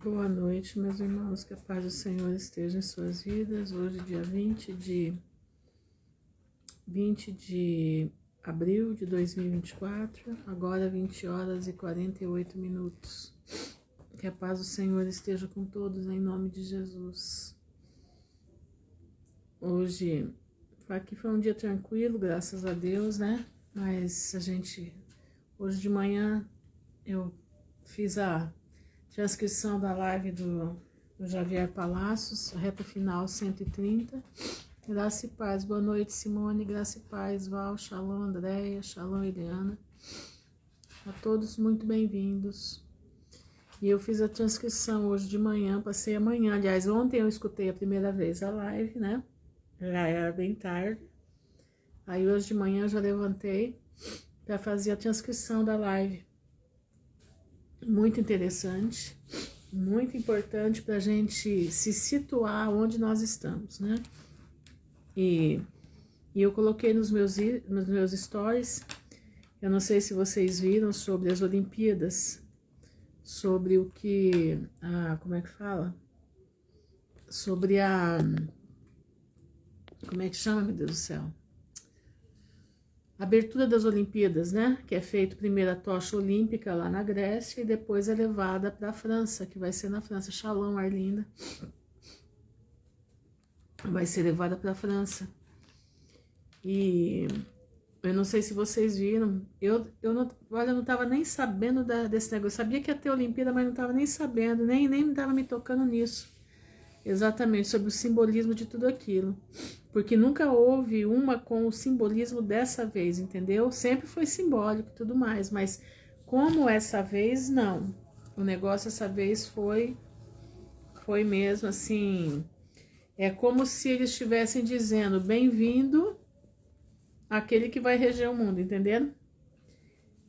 Boa noite, meus irmãos, que a paz do Senhor esteja em suas vidas. Hoje, dia 20 de abril de 2024, agora 20 horas e 48 minutos. Que a paz do Senhor esteja com todos, em nome de Jesus. Hoje, aqui foi um dia tranquilo, graças a Deus, né? Mas hoje de manhã, eu fiz a transcrição da live do Javier Palácios, reta final 130. Graça e paz. Boa noite, Simone. Graça e paz. Val, Shalom, Andréia, Shalom, Eliana. A todos muito bem-vindos. E eu fiz a transcrição hoje de manhã, passei amanhã. Aliás, ontem eu escutei a primeira vez a live, né? Já era bem tarde. Aí hoje de manhã eu já levantei para fazer a transcrição da live. Muito interessante, muito importante para a gente se situar onde nós estamos, né? E eu coloquei nos meus stories, eu não sei se vocês viram, sobre as Olimpíadas, sobre o que, como é que fala? Sobre como é que chama, meu Deus do céu? Abertura das Olimpíadas, né? Que é feito primeiro a tocha olímpica lá na Grécia e depois é levada para a França, que vai ser na França. Shalom, Arlinda. Vai ser levada para a França. E eu não sei se vocês viram, eu não estava nem sabendo desse negócio. Eu sabia que ia ter Olimpíada, mas não estava nem sabendo, nem estava me tocando nisso. Exatamente, sobre o simbolismo de tudo aquilo. Porque nunca houve uma com o simbolismo dessa vez, entendeu? Sempre foi simbólico e tudo mais, mas como essa vez, não. O negócio essa vez foi mesmo assim, é como se eles estivessem dizendo, bem-vindo àquele que vai reger o mundo, entendendo?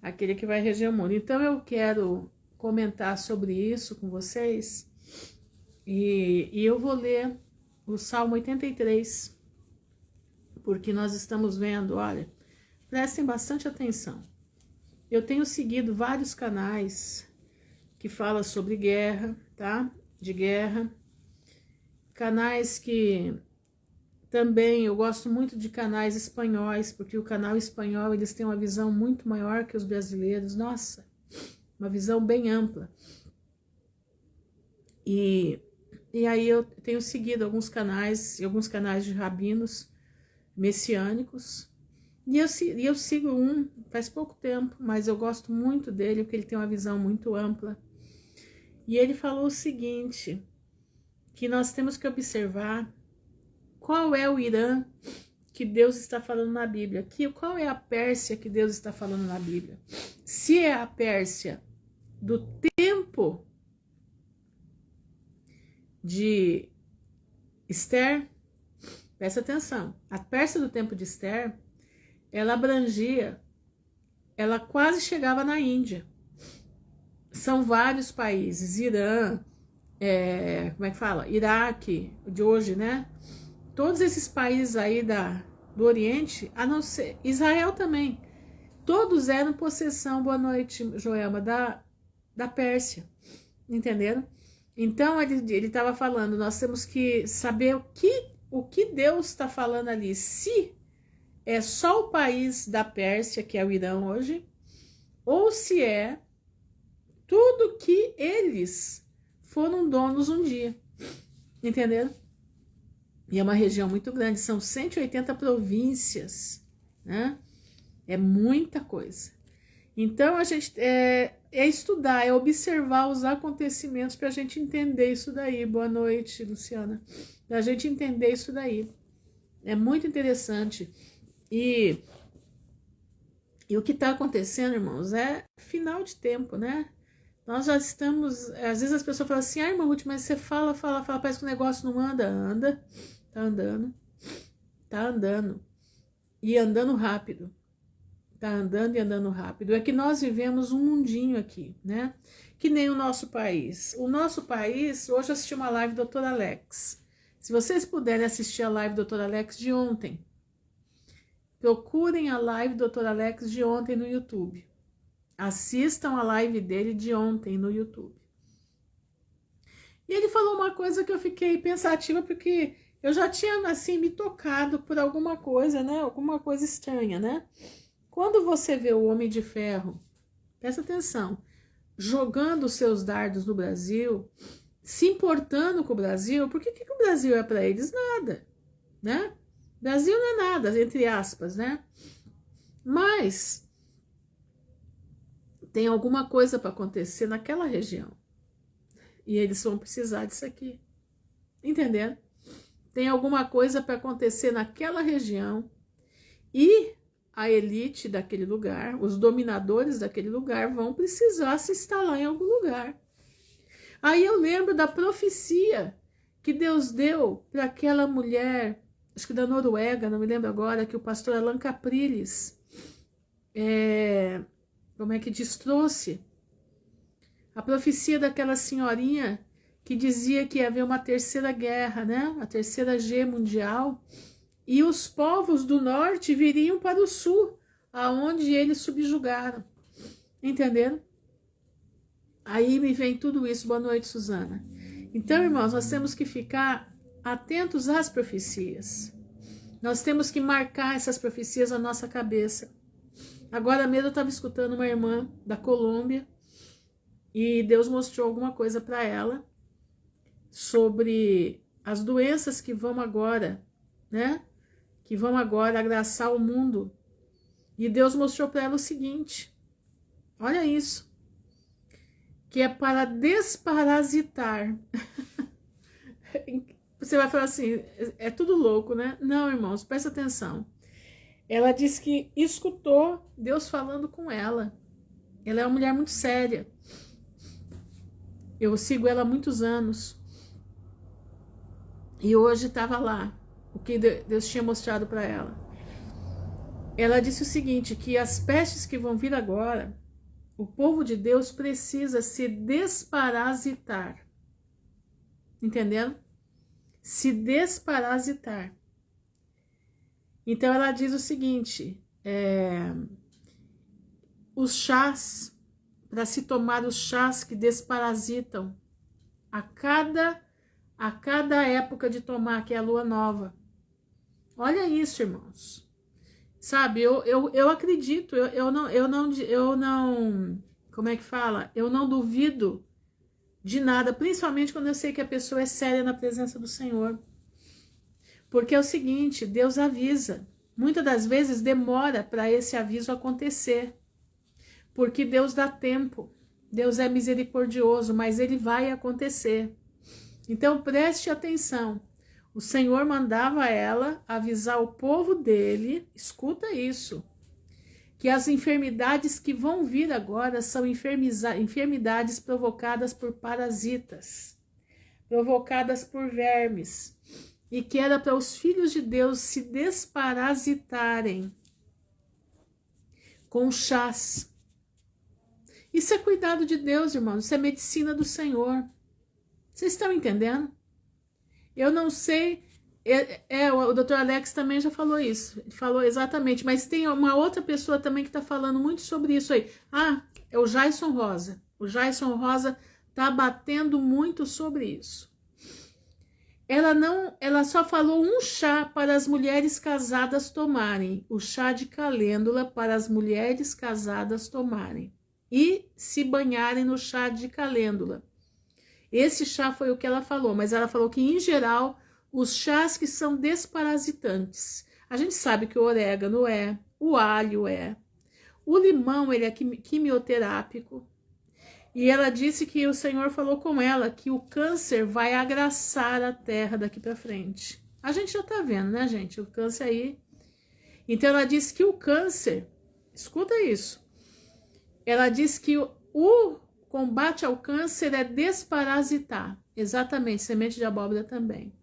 Aquele que vai reger o mundo. Então eu quero comentar sobre isso com vocês, e eu vou ler o Salmo 83, porque nós estamos vendo, olha, prestem bastante atenção. Eu tenho seguido vários canais que falam sobre guerra, tá? De guerra. Canais que também, eu gosto muito de canais espanhóis, porque o canal espanhol, eles têm uma visão muito maior que os brasileiros. Nossa, uma visão bem ampla. E aí eu tenho seguido alguns canais de rabinos messiânicos, e eu sigo um faz pouco tempo, mas eu gosto muito dele, porque ele tem uma visão muito ampla. E ele falou o seguinte, que nós temos que observar qual é o Irã que Deus está falando na Bíblia, qual é a Pérsia que Deus está falando na Bíblia. Se é a Pérsia do tempo de Esther, presta atenção, a Pérsia do tempo de Esther, ela quase chegava na Índia. São vários países, Irã, como é que fala? Iraque, de hoje, né? Todos esses países aí do Oriente, a não ser Israel também, todos eram possessão, boa noite, Joelma, da Pérsia, entenderam? Então ele estava falando, nós temos que saber o que Deus está falando ali, se é só o país da Pérsia, que é o Irã hoje, ou se é tudo que eles foram donos um dia, entenderam? E é uma região muito grande, são 180 províncias, né? É muita coisa. Então a gente é estudar, é observar os acontecimentos para a gente entender isso daí. Boa noite, Luciana. Para a gente entender isso daí. É muito interessante. E o que está acontecendo, irmãos, é final de tempo, né? Nós já estamos, às vezes as pessoas falam assim, irmã Ruth, mas você fala, parece que o negócio não anda, tá andando, e andando rápido, tá andando e andando rápido. É que nós vivemos um mundinho aqui, né? Que nem o nosso país. O nosso país, hoje eu assisti uma live do Dr. Alex. Se vocês puderem assistir a live do Dr. Alex de ontem, procurem a live do Dr. Alex de ontem no YouTube. Assistam a live dele de ontem no YouTube. E ele falou uma coisa que eu fiquei pensativa, porque eu já tinha, assim, me tocado por alguma coisa, né? Alguma coisa estranha, né? Quando você vê o Homem de Ferro, presta atenção, jogando os seus dardos no Brasil, se importando com o Brasil, por que o Brasil é para eles? Nada, né? Brasil não é nada, entre aspas, né? Mas tem alguma coisa para acontecer naquela região. E eles vão precisar disso aqui. Entendendo? Tem alguma coisa para acontecer naquela região e a elite daquele lugar, os dominadores daquele lugar vão precisar se instalar em algum lugar. Aí eu lembro da profecia que Deus deu para aquela mulher, acho que da Noruega, não me lembro agora, que o pastor Alan Capriles, como é que diz, trouxe a profecia daquela senhorinha que dizia que ia haver uma terceira guerra, né? A terceira G mundial, e os povos do norte viriam para o sul, aonde eles subjugaram. Entenderam? Aí me vem tudo isso. Boa noite, Suzana. Então, irmãos, nós temos que ficar atentos às profecias. Nós temos que marcar essas profecias na nossa cabeça. Agora mesmo eu estava escutando uma irmã da Colômbia e Deus mostrou alguma coisa para ela sobre as doenças que vão agora, né? Que vão agora agraçar o mundo. E Deus mostrou para ela o seguinte, olha isso, que é para desparasitar. Você vai falar assim, é tudo louco, né? Não, irmãos, presta atenção. Ela disse que escutou Deus falando com ela. Ela é uma mulher muito séria. Eu sigo ela há muitos anos. E hoje estava lá, o que Deus tinha mostrado para ela. Ela disse o seguinte, que as pestes que vão vir agora, o povo de Deus precisa se desparasitar. Entendendo? Se desparasitar. Então ela diz o seguinte, os chás, para se tomar os chás que desparasitam a cada época de tomar, que é a lua nova. Olha isso, irmãos. Sabe, eu acredito, eu não, como é que fala? Eu não duvido de nada, principalmente quando eu sei que a pessoa é séria na presença do Senhor. Porque é o seguinte, Deus avisa. Muitas das vezes demora para esse aviso acontecer. Porque Deus dá tempo. Deus é misericordioso, mas ele vai acontecer. Então preste atenção. O Senhor mandava ela avisar o povo dele, escuta isso, que as enfermidades que vão vir agora são enfermidades provocadas por parasitas, provocadas por vermes, e que era para os filhos de Deus se desparasitarem com chás. Isso é cuidado de Deus, irmãos, isso é medicina do Senhor. Vocês estão entendendo? Eu não sei, o Dr. Alex também já falou isso, ele falou exatamente, mas tem uma outra pessoa também que está falando muito sobre isso aí. É o Jason Rosa. O Jason Rosa está batendo muito sobre isso. Ela só falou um chá para as mulheres casadas tomarem, o chá de calêndula para as mulheres casadas tomarem e se banharem no chá de calêndula. Esse chá foi o que ela falou, mas ela falou que, em geral, os chás que são desparasitantes. A gente sabe que o orégano é, o alho é, o limão ele é quimioterápico. E ela disse que o Senhor falou com ela que o câncer vai agraçar a terra daqui para frente. A gente já tá vendo, né, gente? O câncer aí. Então ela disse que o câncer, escuta isso, ela disse que o combate ao câncer é desparasitar. Exatamente, semente de abóbora também.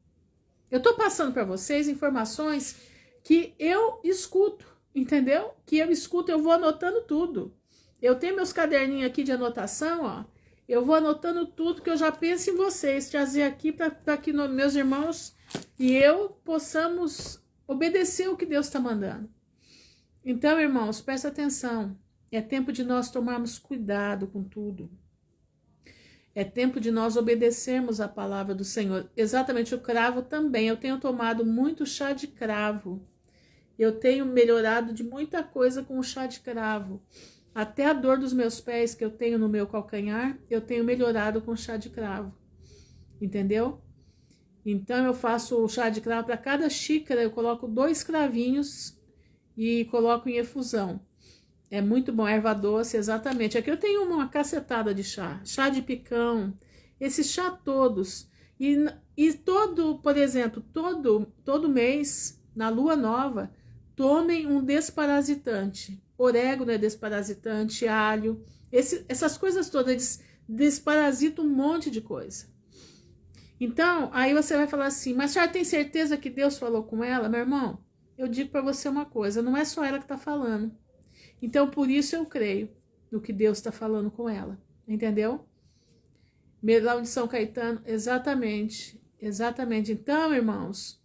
Eu estou passando para vocês informações que eu escuto, entendeu? Que eu escuto, eu vou anotando tudo. Eu tenho meus caderninhos aqui de anotação, ó. Eu vou anotando tudo que eu já penso em vocês, trazer aqui para que meus irmãos e eu possamos obedecer o que Deus está mandando. Então, irmãos, presta atenção. É tempo de nós tomarmos cuidado com tudo. É tempo de nós obedecermos a palavra do Senhor. Exatamente, o cravo também. Eu tenho tomado muito chá de cravo. Eu tenho melhorado de muita coisa com o chá de cravo. Até a dor dos meus pés que eu tenho no meu calcanhar, eu tenho melhorado com o chá de cravo. Entendeu? Então eu faço o chá de cravo, para cada xícara eu coloco 2 cravinhos e coloco em efusão. É muito bom, erva doce, exatamente. Aqui eu tenho uma cacetada de chá, chá de picão, esses chá todos. E todo, por exemplo, todo mês, na lua nova, tomem um desparasitante. Orégano é desparasitante, alho, essas coisas todas, eles desparasitam um monte de coisa. Então, aí você vai falar assim, mas a senhora tem certeza que Deus falou com ela? Meu irmão, eu digo para você uma coisa, não é só ela que está falando. Então, por isso eu creio no que Deus está falando com ela, entendeu? Melão de São Caetano, exatamente, exatamente. Então, irmãos,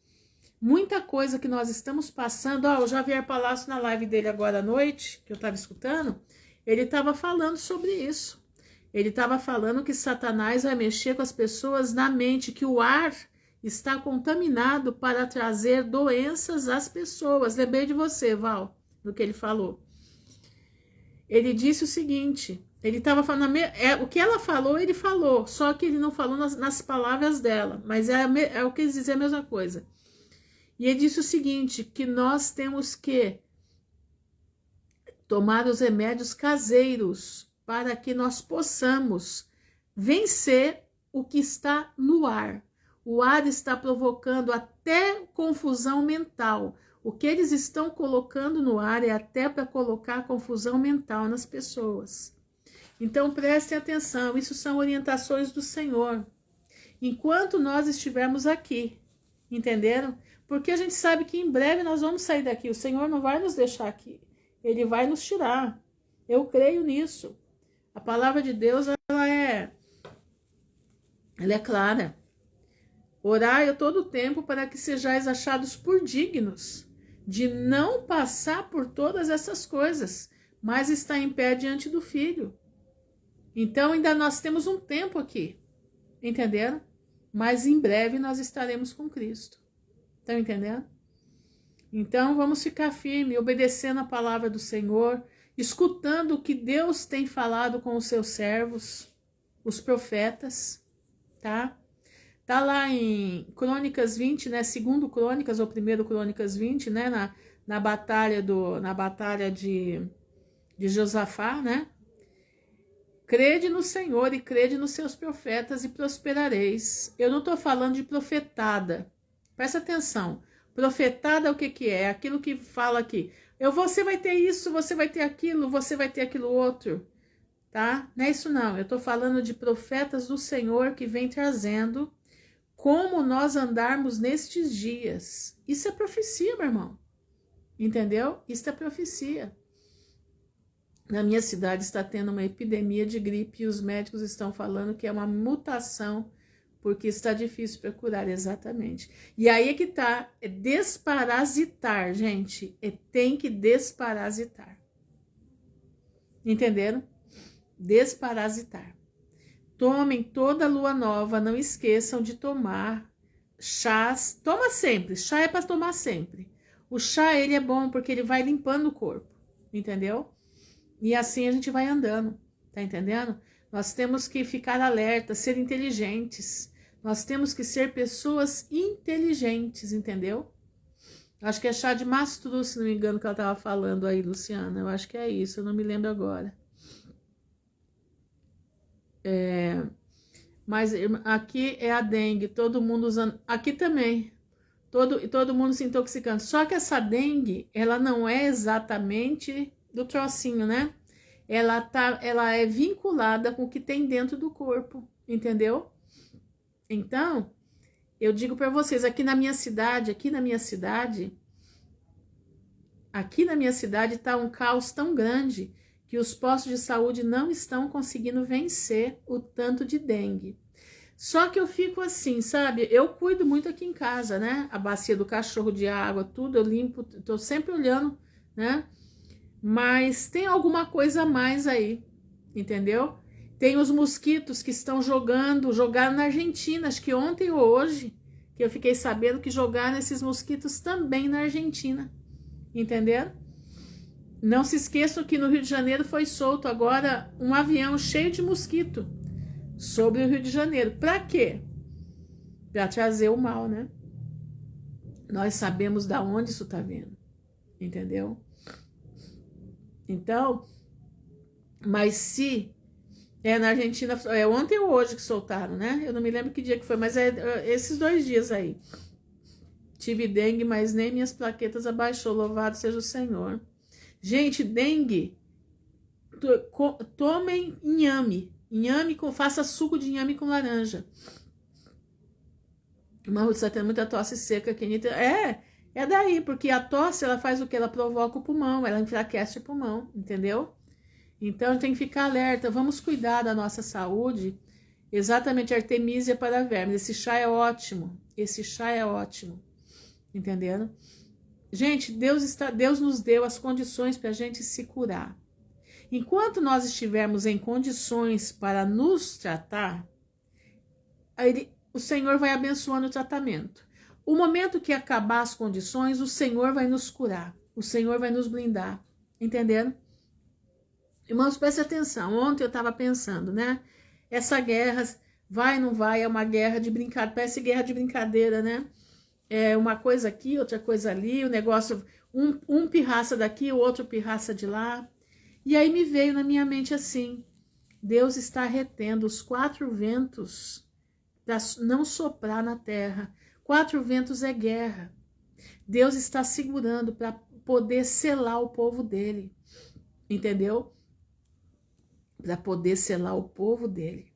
muita coisa que nós estamos passando, o Javier Palácio na live dele agora à noite, que eu estava escutando, ele estava falando sobre isso. Ele estava falando que Satanás vai mexer com as pessoas na mente, que o ar está contaminado para trazer doenças às pessoas. Lembrei de você, Val, do que ele falou. Ele disse o seguinte, ele estava falando, o que ela falou, ele falou, só que ele não falou nas palavras dela, mas é o que eles dizem a mesma coisa. E ele disse o seguinte, que nós temos que tomar os remédios caseiros para que nós possamos vencer o que está no ar. O ar está provocando até confusão mental. O que eles estão colocando no ar é até para colocar confusão mental nas pessoas. Então prestem atenção, isso são orientações do Senhor. Enquanto nós estivermos aqui, entenderam? Porque a gente sabe que em breve nós vamos sair daqui. O Senhor não vai nos deixar aqui. Ele vai nos tirar. Eu creio nisso. A palavra de Deus, ela é clara. Orai a todo tempo para que sejais achados por dignos de não passar por todas essas coisas, mas está em pé diante do Filho. Então ainda nós temos um tempo aqui, entenderam? Mas em breve nós estaremos com Cristo. Estão entendendo? Então vamos ficar firmes, obedecendo a palavra do Senhor, escutando o que Deus tem falado com os seus servos, os profetas, tá? Tá lá em Crônicas 20, né? Segundo Crônicas ou primeiro Crônicas 20, né? Na batalha de Josafá, né? Crede no Senhor e crede nos seus profetas e prosperareis. Eu não estou falando de profetada. Presta atenção. Profetada é o que é? Aquilo que fala aqui. Você vai ter isso, você vai ter aquilo, você vai ter aquilo outro. Tá? Não é isso não. Eu estou falando de profetas do Senhor que vem trazendo como nós andarmos nestes dias. Isso é profecia, meu irmão. Entendeu? Isso é profecia. Na minha cidade está tendo uma epidemia de gripe e os médicos estão falando que é uma mutação, porque está difícil para curar, exatamente. E aí é que tá, é desparasitar, gente. Tem que desparasitar. Entenderam? Desparasitar. Tomem toda lua nova, não esqueçam de tomar chás. Toma sempre, chá é para tomar sempre. O chá, ele é bom porque ele vai limpando o corpo, entendeu? E assim a gente vai andando, tá entendendo? Nós temos que ficar alerta, ser inteligentes. Nós temos que ser pessoas inteligentes, entendeu? Acho que é chá de mastro, se não me engano, que ela estava falando aí, Luciana. Eu acho que é isso, eu não me lembro agora. Mas aqui é a dengue, todo mundo usando. Aqui também, todo mundo se intoxicando. Só que essa dengue, ela não é exatamente do trocinho, né? Ela é vinculada com o que tem dentro do corpo, entendeu? Então, eu digo para vocês, aqui na minha cidade tá um caos tão grande que os postos de saúde não estão conseguindo vencer o tanto de dengue. Só que eu fico assim, sabe? Eu cuido muito aqui em casa, né? A bacia do cachorro de água, tudo eu limpo, tô sempre olhando, né? Mas tem alguma coisa a mais aí, entendeu? Tem os mosquitos que estão jogaram na Argentina, acho que ontem ou hoje, que eu fiquei sabendo que jogaram esses mosquitos também na Argentina, entenderam? Não se esqueçam que no Rio de Janeiro foi solto agora um avião cheio de mosquito sobre o Rio de Janeiro. Para quê? Para trazer o mal, né? Nós sabemos da onde isso tá vindo, entendeu? Então, mas se na Argentina, ontem ou hoje que soltaram, né? Eu não me lembro que dia que foi, mas esses 2 dias aí. Tive dengue, mas nem minhas plaquetas abaixou, louvado seja o Senhor. Gente, dengue, tomem inhame, faça suco de inhame com laranja. Uma Ruth está tendo muita tosse seca aqui. É daí, porque a tosse, ela faz o que? Ela provoca o pulmão, ela enfraquece o pulmão, entendeu? Então, tem que ficar alerta, vamos cuidar da nossa saúde. Exatamente, Artemisia para vermes. Esse chá é ótimo, entendendo? Gente, Deus nos deu as condições para a gente se curar. Enquanto nós estivermos em condições para nos tratar, o Senhor vai abençoando o tratamento. O momento que acabar as condições, o Senhor vai nos curar, o Senhor vai nos blindar, entendendo? Irmãos, prestem atenção. Ontem eu estava pensando, né? Essa guerra, vai, não vai, é uma guerra de brincadeira, parece guerra de brincadeira, né? É uma coisa aqui, outra coisa ali, o negócio, um pirraça daqui, o outro pirraça de lá. E aí me veio na minha mente assim, Deus está retendo os 4 ventos para não soprar na terra. 4 ventos é guerra. Deus está segurando para poder selar o povo dele, entendeu? Para poder selar o povo dele.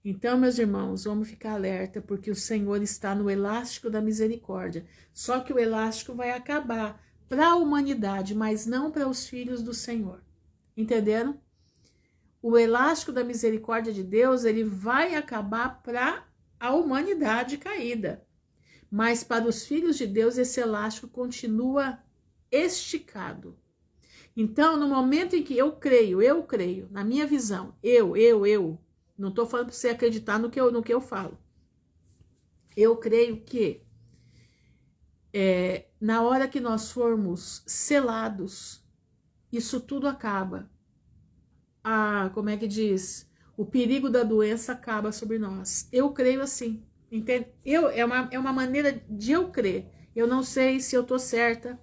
Então, meus irmãos, vamos ficar alerta, porque o Senhor está no elástico da misericórdia. Só que o elástico vai acabar para a humanidade, mas não para os filhos do Senhor. Entenderam? O elástico da misericórdia de Deus, ele vai acabar para a humanidade caída. Mas para os filhos de Deus, esse elástico continua esticado. Então, no momento em que eu creio, na minha visão, não estou falando para você acreditar no que eu falo. Eu creio que na hora que nós formos selados, isso tudo acaba. Como é que diz? O perigo da doença acaba sobre nós. Eu creio assim. Entende? É uma maneira de eu crer. Eu não sei se eu estou certa,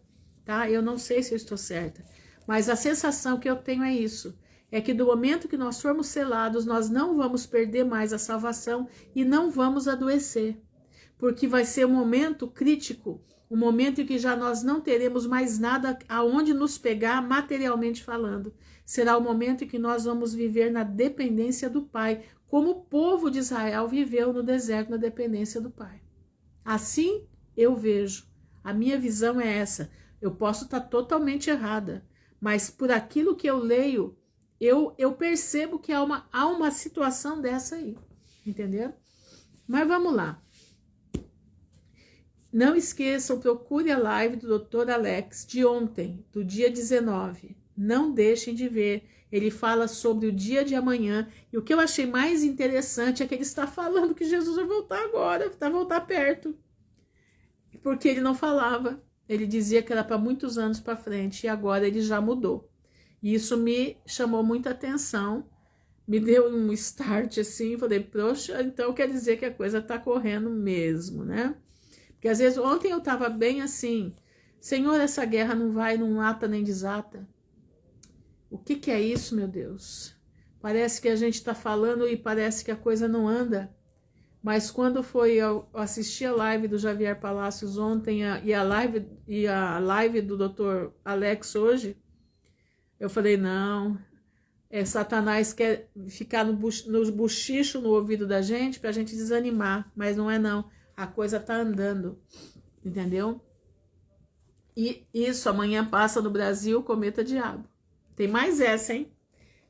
tá? Eu não sei se eu estou certa. Mas a sensação que eu tenho é isso. É que do momento que nós formos selados, nós não vamos perder mais a salvação e não vamos adoecer. Porque vai ser um momento crítico, um momento em que já nós não teremos mais nada aonde nos pegar materialmente falando. Será o momento em que nós vamos viver na dependência do Pai, como o povo de Israel viveu no deserto na dependência do Pai. Assim eu vejo. A minha visão é essa. Eu posso estar totalmente errada, mas por aquilo que eu leio, eu percebo que há uma situação dessa aí, entendeu? Mas vamos lá. Não esqueçam, procure a live do Dr. Alex de ontem, do dia 19. Não deixem de ver. Ele fala sobre o dia de amanhã. E o que eu achei mais interessante é que ele está falando que Jesus vai voltar agora, vai voltar perto. Porque ele não falava. Ele dizia que era para muitos anos para frente e agora ele já mudou. E isso me chamou muita atenção. Me deu um start assim, falei, poxa, então quer dizer que a coisa está correndo mesmo, né? Porque às vezes, ontem eu estava bem assim, Senhor, essa guerra não vai, não ata nem desata. O que é isso, meu Deus? Parece que a gente está falando e parece que a coisa não anda. Mas quando eu assisti a live do Javier Palacios ontem e a live do Dr. Alex hoje, eu falei, não, Satanás quer ficar no buchicho no ouvido da gente para a gente desanimar, mas não é não. A coisa tá andando, entendeu? E isso, amanhã passa no Brasil, cometa diabo. Tem mais essa, hein?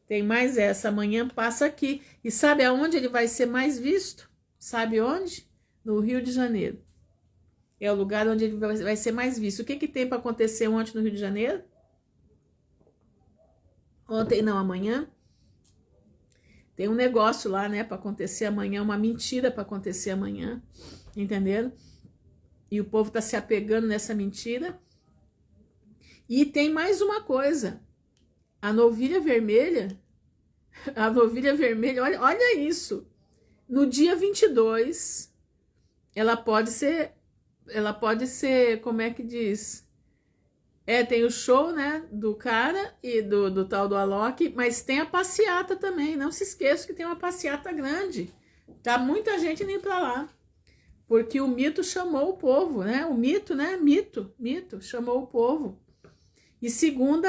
Tem mais essa. Amanhã passa aqui. E sabe aonde ele vai ser mais visto? Sabe onde? No Rio de Janeiro. É o lugar onde ele vai ser mais visto. O que tem para acontecer ontem no Rio de Janeiro? Ontem, não, amanhã. Tem um negócio lá, né, para acontecer amanhã, uma mentira para acontecer amanhã, entenderam? E o povo tá se apegando nessa mentira. E tem mais uma coisa, a novilha vermelha, olha isso, no dia 22, ela pode ser, como é que diz? Tem o show, né, do cara e do tal do Alok, mas tem a passeata também. Não se esqueça que tem uma passeata grande. Tá muita gente indo pra lá. Porque o mito chamou o povo, né? O mito, né? Mito, chamou o povo. E segunda,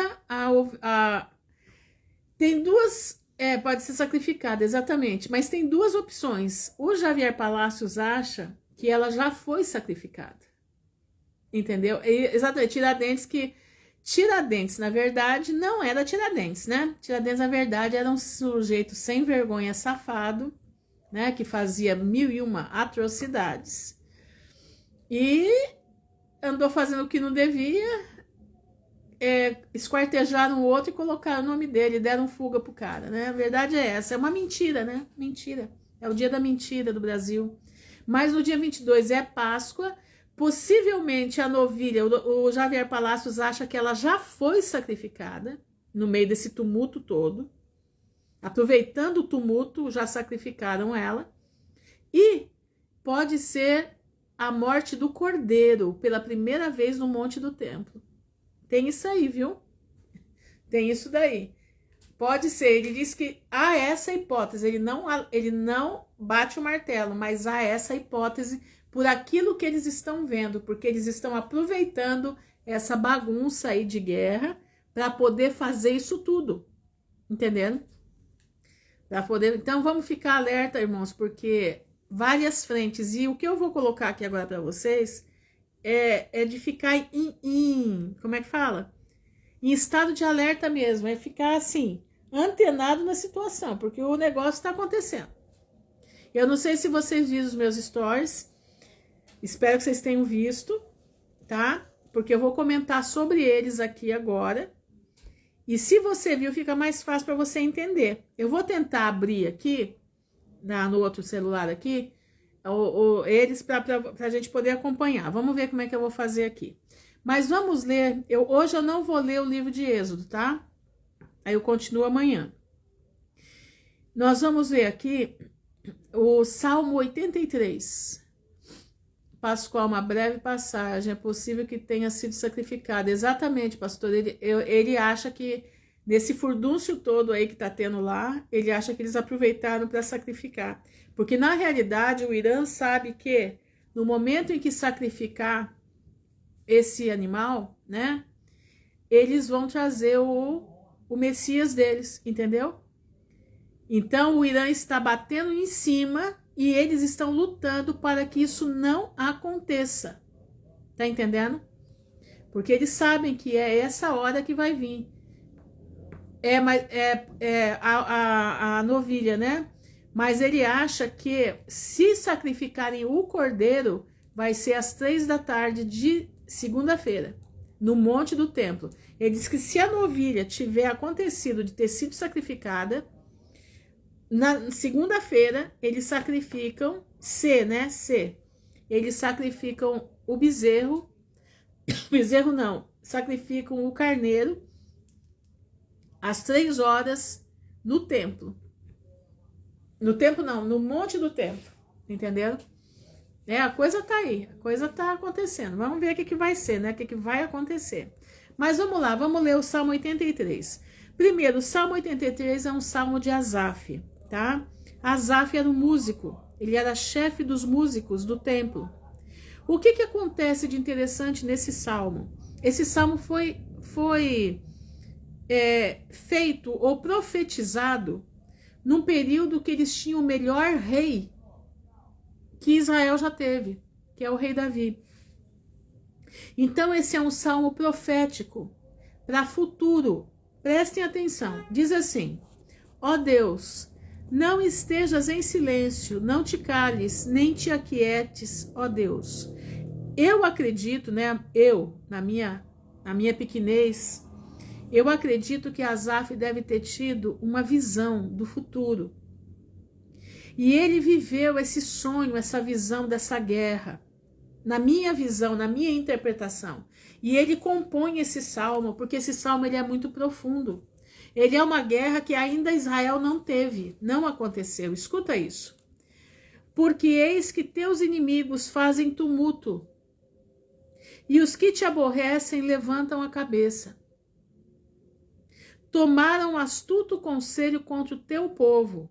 tem duas, pode ser sacrificada, exatamente. Mas tem duas opções. O Javier Palacios acha que ela já foi sacrificada. Entendeu? Exatamente, Tiradentes, na verdade, não era Tiradentes, né? Tiradentes, na verdade, era um sujeito sem vergonha, safado, né? Que fazia 1001 atrocidades. E andou fazendo o que não devia, esquartejaram o outro e colocaram o nome dele, deram fuga pro cara, né? A verdade é essa, é uma mentira, né? Mentira. É o dia da mentira do Brasil. Mas no dia 22 é Páscoa. Possivelmente a novilha, o Javier Palacios acha que ela já foi sacrificada no meio desse tumulto todo. Aproveitando o tumulto, já sacrificaram ela. E pode ser a morte do cordeiro pela primeira vez no Monte do Templo. Tem isso aí, viu? Tem isso daí. Pode ser, ele diz que há essa hipótese, ele não bate o martelo, mas há essa hipótese por aquilo que eles estão vendo, porque eles estão aproveitando essa bagunça aí de guerra para poder fazer isso tudo, entendendo? Então vamos ficar alerta, irmãos, porque várias frentes, e o que eu vou colocar aqui agora para vocês é de ficar como é que fala? Em estado de alerta mesmo, é ficar assim, antenado na situação, porque o negócio está acontecendo. Eu não sei se vocês viram os meus stories, espero que vocês tenham visto, tá? Porque eu vou comentar sobre eles aqui agora. E se você viu, fica mais fácil para você entender. Eu vou tentar abrir aqui, no outro celular aqui, eles para a gente poder acompanhar. Vamos ver como é que eu vou fazer aqui. Mas vamos ler. Hoje eu não vou ler o livro de Êxodo, tá? Aí eu continuo amanhã. Nós vamos ver aqui o Salmo 83. Pascoal, uma breve passagem. É possível que tenha sido sacrificado. Exatamente, pastor. Ele acha que nesse furdúncio todo aí que tá tendo lá, ele acha que eles aproveitaram para sacrificar. Porque na realidade o Irã sabe que no momento em que sacrificar esse animal, né, eles vão trazer o Messias deles, entendeu? Então o Irã está batendo em cima e eles estão lutando para que isso não aconteça. Tá entendendo? Porque eles sabem que é essa hora que vai vir. A novilha, né? Mas ele acha que se sacrificarem o cordeiro, vai ser às 3 da tarde de segunda-feira, no Monte do Templo. Ele diz que se a novilha tiver acontecido de ter sido sacrificada, na segunda-feira eles sacrificam, eles sacrificam o bezerro, sacrificam o carneiro às 3 horas no templo. No templo não, no Monte do Templo, entenderam? A coisa tá aí, a coisa tá acontecendo. Vamos ver o que vai ser, né? O que vai acontecer. Mas vamos lá, vamos ler o Salmo 83. Primeiro, o Salmo 83 é um salmo de Asaf, tá? Asaf era um músico, ele era chefe dos músicos do templo. O que acontece de interessante nesse salmo? Esse salmo foi feito ou profetizado num período que eles tinham o melhor rei que Israel já teve, que é o rei Davi. Então esse é um salmo profético para futuro. Prestem atenção. Diz assim: ó Deus, não estejas em silêncio, não te cales, nem te aquietes, ó Deus. Eu acredito, né? Na minha pequenez, eu acredito que Asaf deve ter tido uma visão do futuro, E ele viveu esse sonho, essa visão dessa guerra, na minha visão, na minha interpretação. E ele compõe esse salmo, porque esse salmo ele é muito profundo. Ele é uma guerra que ainda Israel não teve, não aconteceu. Escuta isso. Porque eis que teus inimigos fazem tumulto, e os que te aborrecem levantam a cabeça. Tomaram astuto conselho contra o teu povo,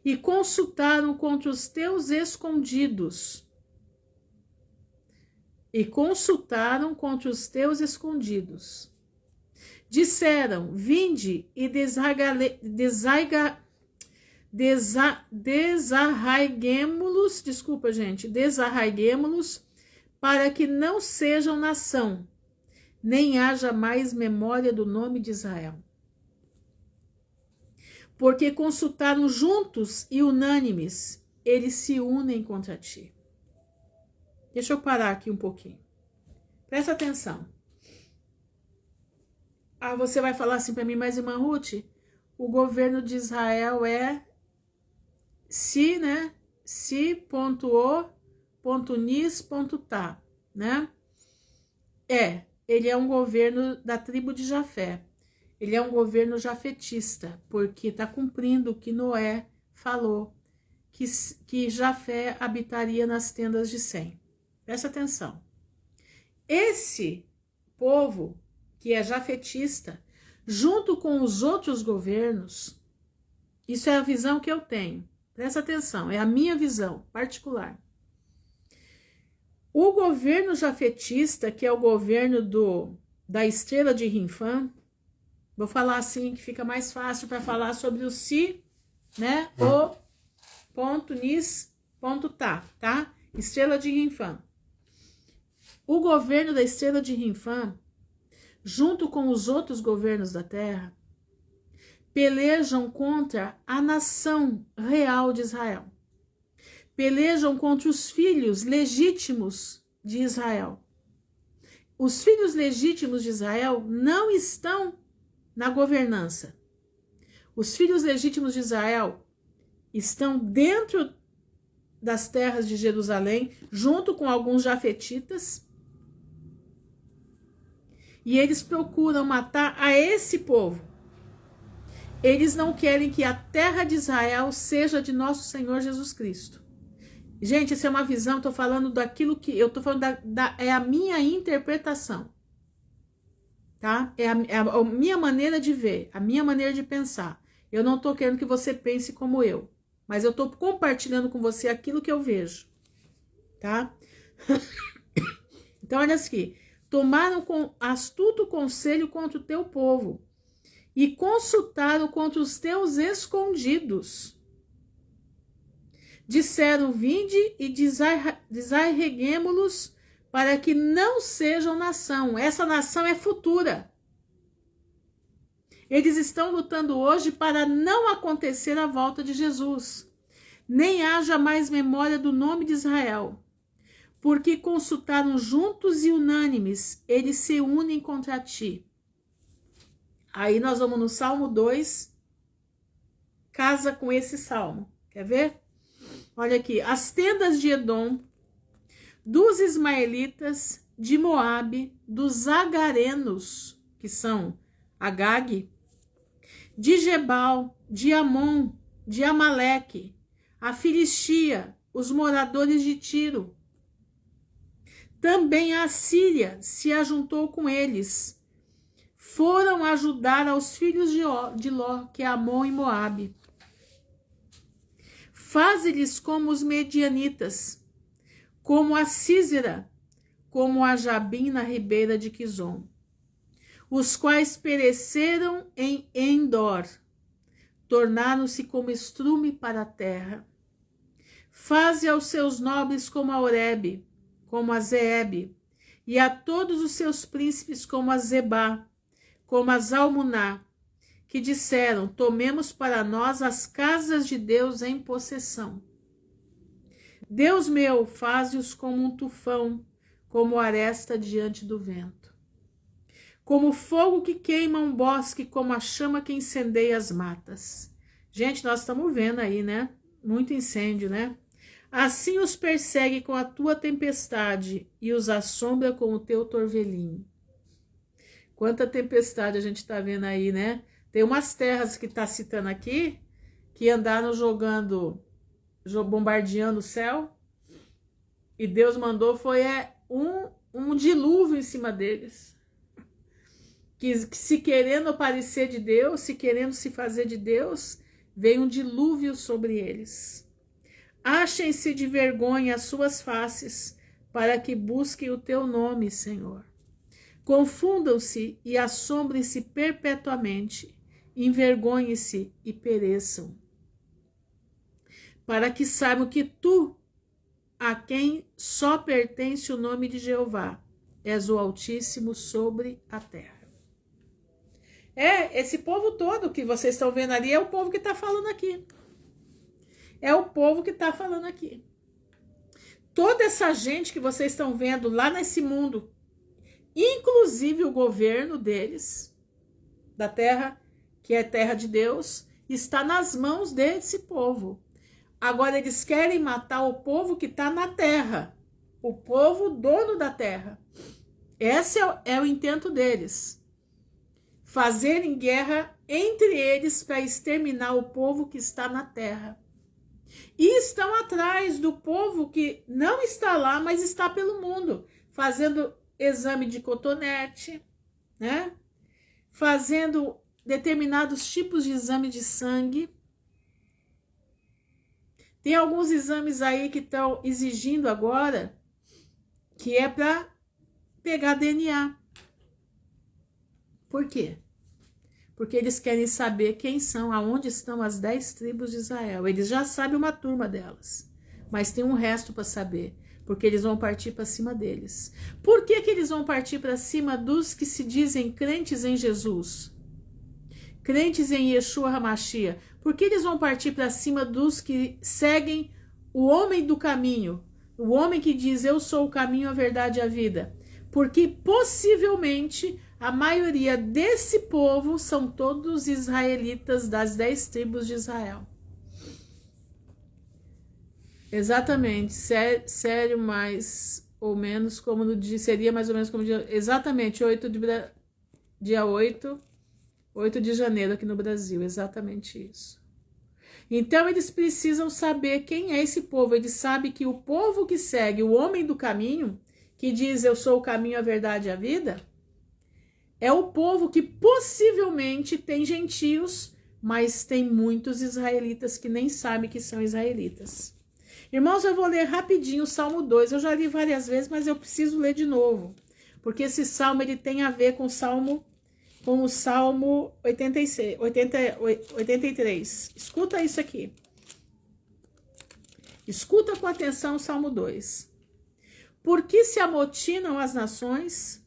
e consultaram contra os teus escondidos. Disseram, vinde e desarraiguemo-los, para que não sejam nação, nem haja mais memória do nome de Israel. Porque consultaram juntos e unânimes, eles se unem contra ti. Deixa eu parar aqui um pouquinho. Presta atenção. Você vai falar assim para mim, mas irmã Ruth, o governo de Israel é si.o.nis.tá, né? Ele é um governo da tribo de Jafé. Ele é um governo jafetista, porque está cumprindo o que Noé falou, que Jafé habitaria nas tendas de Sem. Presta atenção. Esse povo, que é jafetista, junto com os outros governos, isso é a visão que eu tenho. Presta atenção, é a minha visão particular. O governo jafetista, que é o governo da estrela de Rinfã, vou falar assim que fica mais fácil para falar sobre o si, né? O.nis.tá, tá? Estrela de Rinfã. O governo da estrela de Rinfã, junto com os outros governos da terra, pelejam contra a nação real de Israel. Pelejam contra os filhos legítimos de Israel. Os filhos legítimos de Israel não estão na governança. Os filhos legítimos de Israel estão dentro das terras de Jerusalém, junto com alguns jafetitas, e eles procuram matar a esse povo. Eles não querem que a terra de Israel seja de nosso Senhor Jesus Cristo. Gente, essa é uma visão, estou falando daquilo que eu estou falando, é a minha interpretação, tá? É a minha maneira de ver, a minha maneira de pensar. Eu não estou querendo que você pense como eu, mas eu estou compartilhando com você aquilo que eu vejo, tá? Então, olha aqui. Tomaram com astuto conselho contra o teu povo e consultaram contra os teus escondidos. Disseram, vinde e desarreguemo-los para que não sejam nação. Essa nação é futura. Eles estão lutando hoje para não acontecer a volta de Jesus, nem haja mais memória do nome de Israel. Porque consultaram juntos e unânimes, eles se unem contra ti. Aí nós vamos no Salmo 2, casa com esse salmo. Quer ver? Olha aqui, as tendas de Edom, dos ismaelitas, de Moabe, dos agarenos, que são Agag, de Gebal, de Amon, de Amaleque, a Filistia, os moradores de Tiro. Também a Síria se ajuntou com eles. Foram ajudar aos filhos de Ló, que é Amon e Moabe. Faze-lhes como os medianitas, como a Sísera, como a Jabim na ribeira de Quizon, os quais pereceram em Endor, tornaram-se como estrume para a terra. Faze aos seus nobres como a Oreb, como a Zeeb, e a todos os seus príncipes como a Zebá, como a Zalmuná, que disseram, tomemos para nós as casas de Deus em possessão. Deus meu, faze-os como um tufão, como aresta diante do vento. Como fogo que queima um bosque, como a chama que incendeia as matas. Gente, nós estamos vendo aí, né? Muito incêndio, né? Assim os persegue com a tua tempestade e os assombra com o teu torvelinho. Quanta tempestade a gente está vendo aí, né? Tem umas terras que está citando aqui, que andaram bombardeando o céu, e Deus mandou, foi um dilúvio em cima deles. Que se querendo parecer de Deus, se querendo se fazer de Deus, veio um dilúvio sobre eles. Achem-se de vergonha as suas faces, para que busquem o teu nome, Senhor. Confundam-se e assombrem-se perpetuamente, envergonhem-se e pereçam. Para que saibam que tu, a quem só pertence o nome de Jeová, és o Altíssimo sobre a terra. Esse povo todo que vocês estão vendo ali é o povo que está falando aqui. É o povo que está falando aqui. Toda essa gente que vocês estão vendo lá nesse mundo, inclusive o governo deles, da terra, que é terra de Deus, está nas mãos desse povo. Agora eles querem matar o povo que está na terra, o povo dono da terra. Esse é o intento deles. Fazerem guerra entre eles para exterminar o povo que está na terra. E estão atrás do povo que não está lá, mas está pelo mundo, fazendo exame de cotonete, né? Fazendo determinados tipos de exame de sangue. Tem alguns exames aí que estão exigindo agora, que é para pegar DNA. Por quê? Porque eles querem saber quem são, aonde estão as 10 tribos de Israel. Eles já sabem uma turma delas, mas tem um resto para saber, porque eles vão partir para cima deles. Por que eles vão partir para cima dos que se dizem crentes em Jesus? Crentes em Yeshua HaMashiach? Por que eles vão partir para cima dos que seguem o homem do caminho? O homem que diz, eu sou o caminho, a verdade e a vida. Porque possivelmente a maioria desse povo são todos israelitas das 10 tribos de Israel. Exatamente, sério, mais ou menos como no dia, seria mais ou menos como dia, exatamente, dia 8 de janeiro aqui no Brasil, exatamente isso. Então eles precisam saber quem é esse povo. Eles sabem que o povo que segue o homem do caminho, que diz eu sou o caminho, a verdade e a vida, é o povo que possivelmente tem gentios, mas tem muitos israelitas que nem sabem que são israelitas. Irmãos, eu vou ler rapidinho o Salmo 2. Eu já li várias vezes, mas eu preciso ler de novo, porque esse salmo ele tem a ver com o Salmo 83. Escuta isso aqui. Escuta com atenção o Salmo 2. Por que se amotinam as nações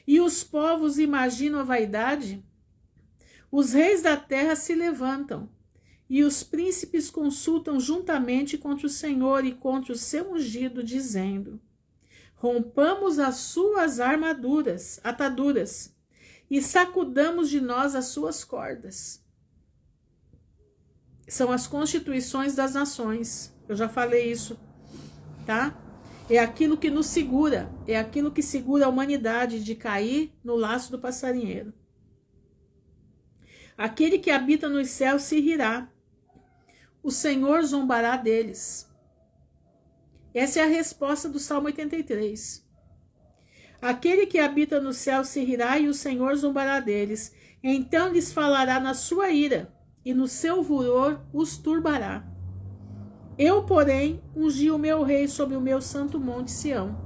e os povos imaginam a vaidade? Os reis da terra se levantam e os príncipes consultam juntamente contra o Senhor e contra o seu ungido, dizendo: rompamos as suas ataduras, e sacudamos de nós as suas cordas. São as constituições das nações. Eu já falei isso, tá? É aquilo que nos segura, é aquilo que segura a humanidade de cair no laço do passarinheiro. Aquele que habita nos céus se rirá. O Senhor zombará deles. Essa é a resposta do Salmo 83. Aquele que habita no céu se rirá e o Senhor zombará deles. Então lhes falará na sua ira e no seu furor os turbará. Eu, porém, ungi o meu rei sobre o meu santo monte Sião.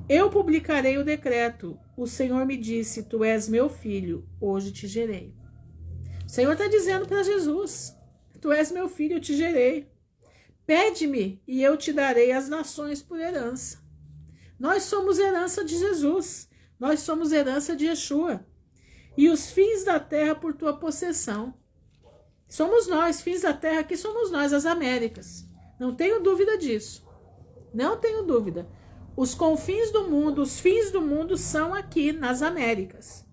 Eu publicarei o decreto. O Senhor me disse, tu és meu filho, hoje te gerei. O Senhor está dizendo para Jesus, tu és meu filho, eu te gerei. Pede-me e eu te darei as nações por herança. Nós somos herança de Jesus. Nós somos herança de Yeshua. E os fins da terra por tua possessão. Somos nós, fins da terra, aqui somos nós, as Américas. Não tenho dúvida disso. Não tenho dúvida. Os confins do mundo, os fins do mundo são aqui, nas Américas.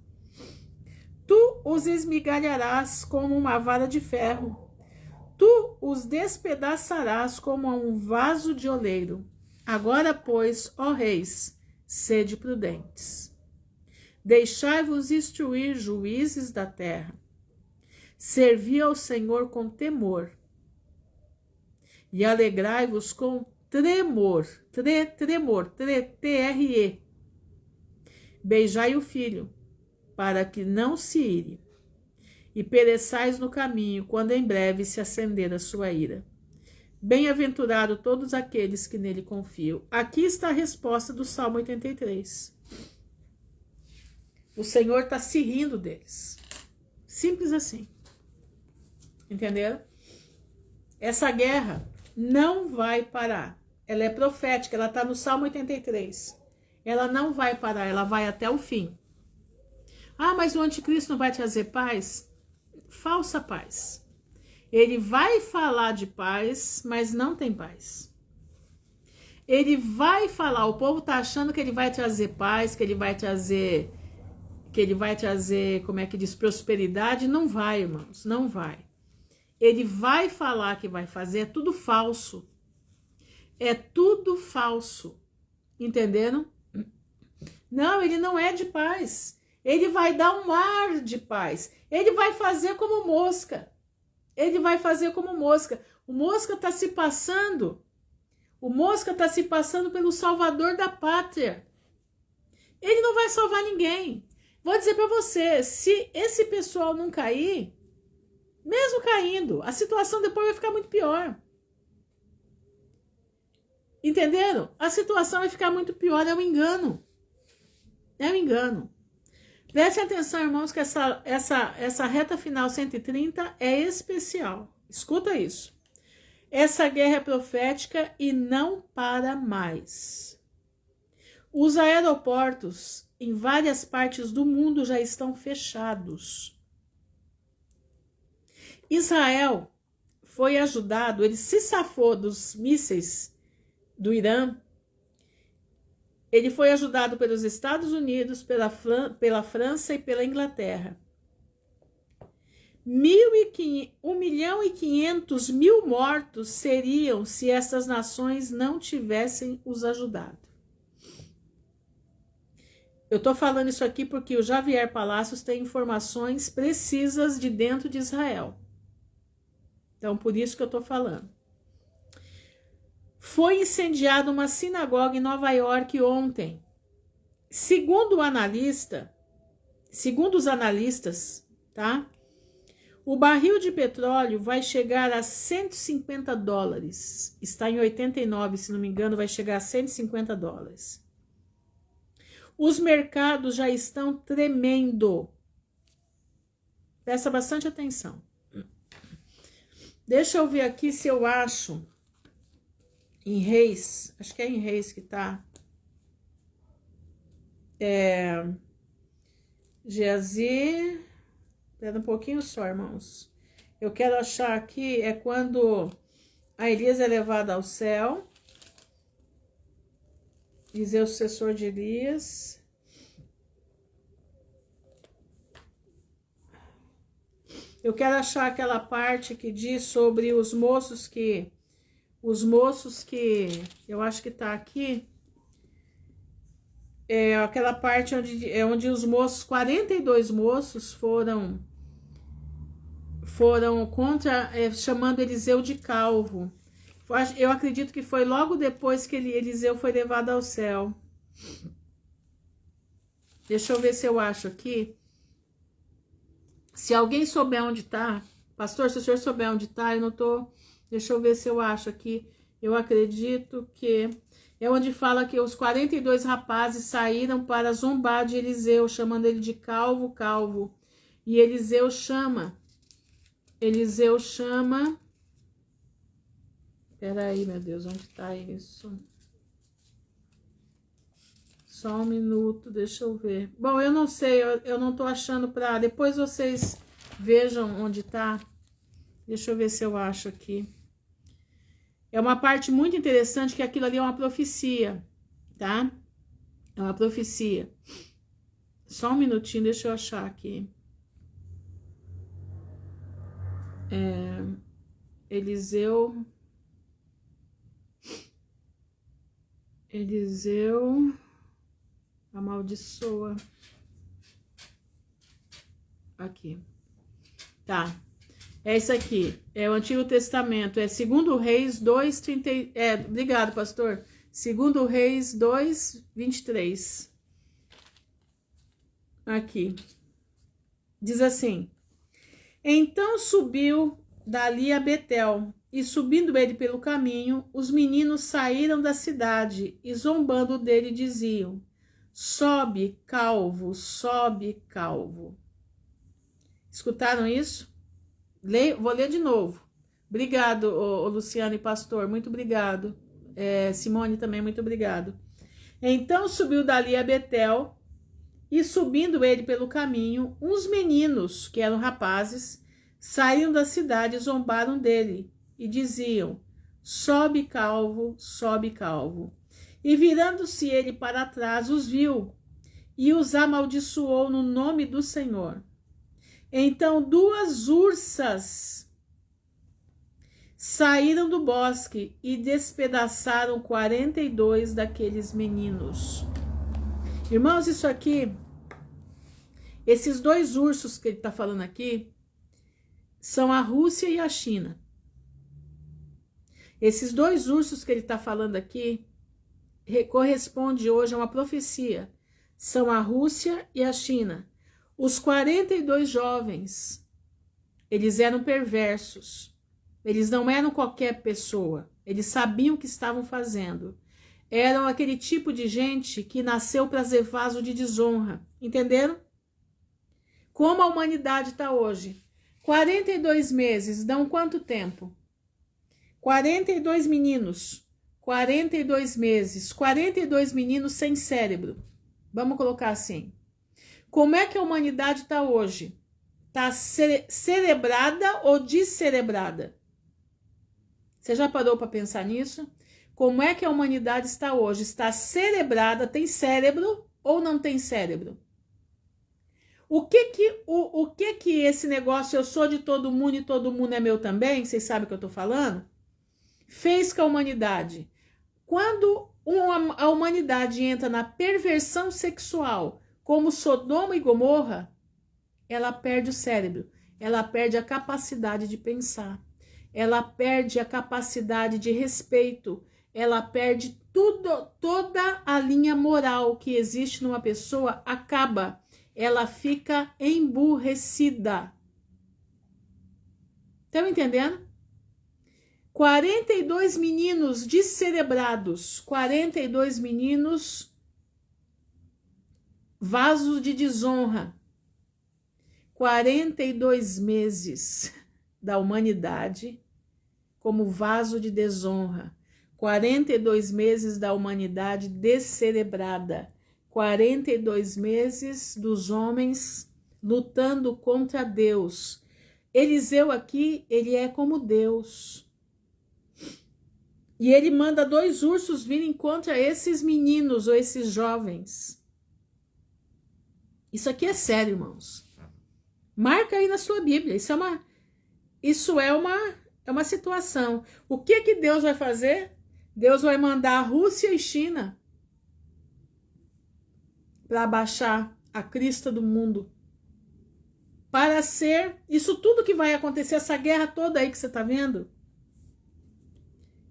Tu os esmigalharás como uma vara de ferro. Tu os despedaçarás como a um vaso de oleiro. Agora, pois, ó reis, sede prudentes. Deixai-vos instruir, juízes da terra. Servi ao Senhor com temor. E alegrai-vos com tremor. T-R-E. Beijai o filho, para que não se ire. E pereçais no caminho, quando em breve se acender a sua ira. Bem-aventurado todos aqueles que nele confiam. Aqui está a resposta do Salmo 83. O Senhor está se rindo deles. Simples assim. Entenderam? Essa guerra não vai parar. Ela é profética, ela está no Salmo 83. Ela não vai parar, ela vai até o fim. Ah, mas o anticristo não vai trazer paz? Falsa paz. Ele vai falar de paz, mas não tem paz. Ele vai falar, o povo está achando que ele vai trazer paz, que ele vai trazer, como é que diz, prosperidade. Não vai, irmãos, não vai. Ele vai falar que vai fazer, é tudo falso. É tudo falso. Entenderam? Não, ele não é de paz. Ele vai dar um ar de paz. Ele vai fazer como mosca. Ele vai fazer como mosca. O mosca está se passando. O mosca está se passando pelo salvador da pátria. Ele não vai salvar ninguém. Vou dizer para você, se esse pessoal não cair, mesmo caindo, a situação depois vai ficar muito pior. Entenderam? A situação vai ficar muito pior, é um engano. É um engano. Prestem atenção, irmãos, que essa reta final 130 é especial. Escuta isso. Essa guerra é profética e não para mais. Os aeroportos em várias partes do mundo já estão fechados. Israel foi ajudado, ele se safou dos mísseis do Irã. Ele foi ajudado pelos Estados Unidos, pela França e pela Inglaterra. 1.500.000 mortos seriam se essas nações não tivessem os ajudado. Eu estou falando isso aqui porque o Javier Palacios tem informações precisas de dentro de Israel. Então, por isso que eu estou falando. Foi incendiada uma sinagoga em Nova York ontem. Segundo os analistas, tá? O barril de petróleo vai chegar a $150. Está em 89, se não me engano, vai chegar a $150. Os mercados já estão tremendo. Presta bastante atenção. Deixa eu ver aqui se eu acho em Reis, acho que é em Reis que tá. Geazi. Espera um pouquinho só, irmãos. Eu quero achar aqui, é quando a Elias é levada ao céu. Eliseu, sucessor de Elias. Eu quero achar aquela parte que diz sobre os moços que eu acho que tá aqui. É aquela parte onde os moços, 42 moços foram contra, chamando Eliseu de calvo. Eu acredito que foi logo depois que Eliseu foi levado ao céu. Deixa eu ver se eu acho aqui. Se alguém souber onde tá, pastor, se o senhor souber onde tá, eu não tô. Deixa eu ver se eu acho aqui. Eu acredito que é onde fala que os 42 rapazes saíram para zombar de Eliseu, chamando ele de calvo, calvo. E Eliseu chama. Peraí, meu Deus, onde tá isso? Só um minuto, deixa eu ver. Bom, eu não sei, eu não tô achando pra... Depois vocês vejam onde tá. Deixa eu ver se eu acho aqui. É uma parte muito interessante, que aquilo ali é uma profecia, tá? É uma profecia. Só um minutinho, deixa eu achar aqui. Eliseu amaldiçoa. Aqui. Tá. É isso aqui. É o Antigo Testamento. É 2 Reis 2:30. Obrigado, pastor. 2 Reis 2:23. Aqui. Diz assim: Então subiu dali a Betel, e subindo ele pelo caminho, os meninos saíram da cidade e zombando dele diziam: Sobe, calvo, sobe, calvo. Escutaram isso? Vou ler de novo. Obrigado, Luciano e pastor, muito obrigado. Simone também, muito obrigado. Então subiu dali a Betel, e subindo ele pelo caminho, uns meninos, que eram rapazes, saíram da cidade e zombaram dele, e diziam: Sobe, calvo, sobe, calvo. E virando-se ele para trás, os viu, e os amaldiçoou no nome do Senhor. Então 2 ursas saíram do bosque e despedaçaram 42 daqueles meninos. Irmãos, isso aqui, esses 2 ursos que ele está falando aqui, são a Rússia e a China. Esses 2 ursos que ele está falando aqui corresponde hoje a uma profecia. São a Rússia e a China. Os 42 jovens, eles eram perversos. Eles não eram qualquer pessoa. Eles sabiam o que estavam fazendo. Eram aquele tipo de gente que nasceu para ser vaso de desonra. Entenderam? Como a humanidade está hoje. 42 meses dão quanto tempo? 42 meninos. 42 meses. 42 meninos sem cérebro. Vamos colocar assim. Como é que a humanidade está hoje? Está cerebrada ou descerebrada? Você já parou para pensar nisso? Como é que a humanidade está hoje? Está cerebrada, tem cérebro ou não tem cérebro? O que que esse negócio eu sou de todo mundo e todo mundo é meu também, vocês sabem o que eu estou falando? Fez com a humanidade. Quando a humanidade entra na perversão sexual, como Sodoma e Gomorra, ela perde o cérebro, ela perde a capacidade de pensar, ela perde a capacidade de respeito, ela perde tudo, toda a linha moral que existe numa pessoa acaba, ela fica emburrecida. Estão entendendo? 42 meninos descerebrados, 42 meninos vasos de desonra, 42 meses da humanidade como vaso de desonra, 42 meses da humanidade descerebrada, 42 meses dos homens lutando contra Deus. Eliseu aqui, ele é como Deus. E ele manda 2 ursos virem contra esses meninos ou esses jovens. Isso aqui é sério, irmãos. Marca aí na sua Bíblia. Isso é uma situação. O que que Deus vai fazer? Deus vai mandar a Rússia e China para abaixar a crista do mundo. Para ser isso tudo que vai acontecer, essa guerra toda aí que você está vendo,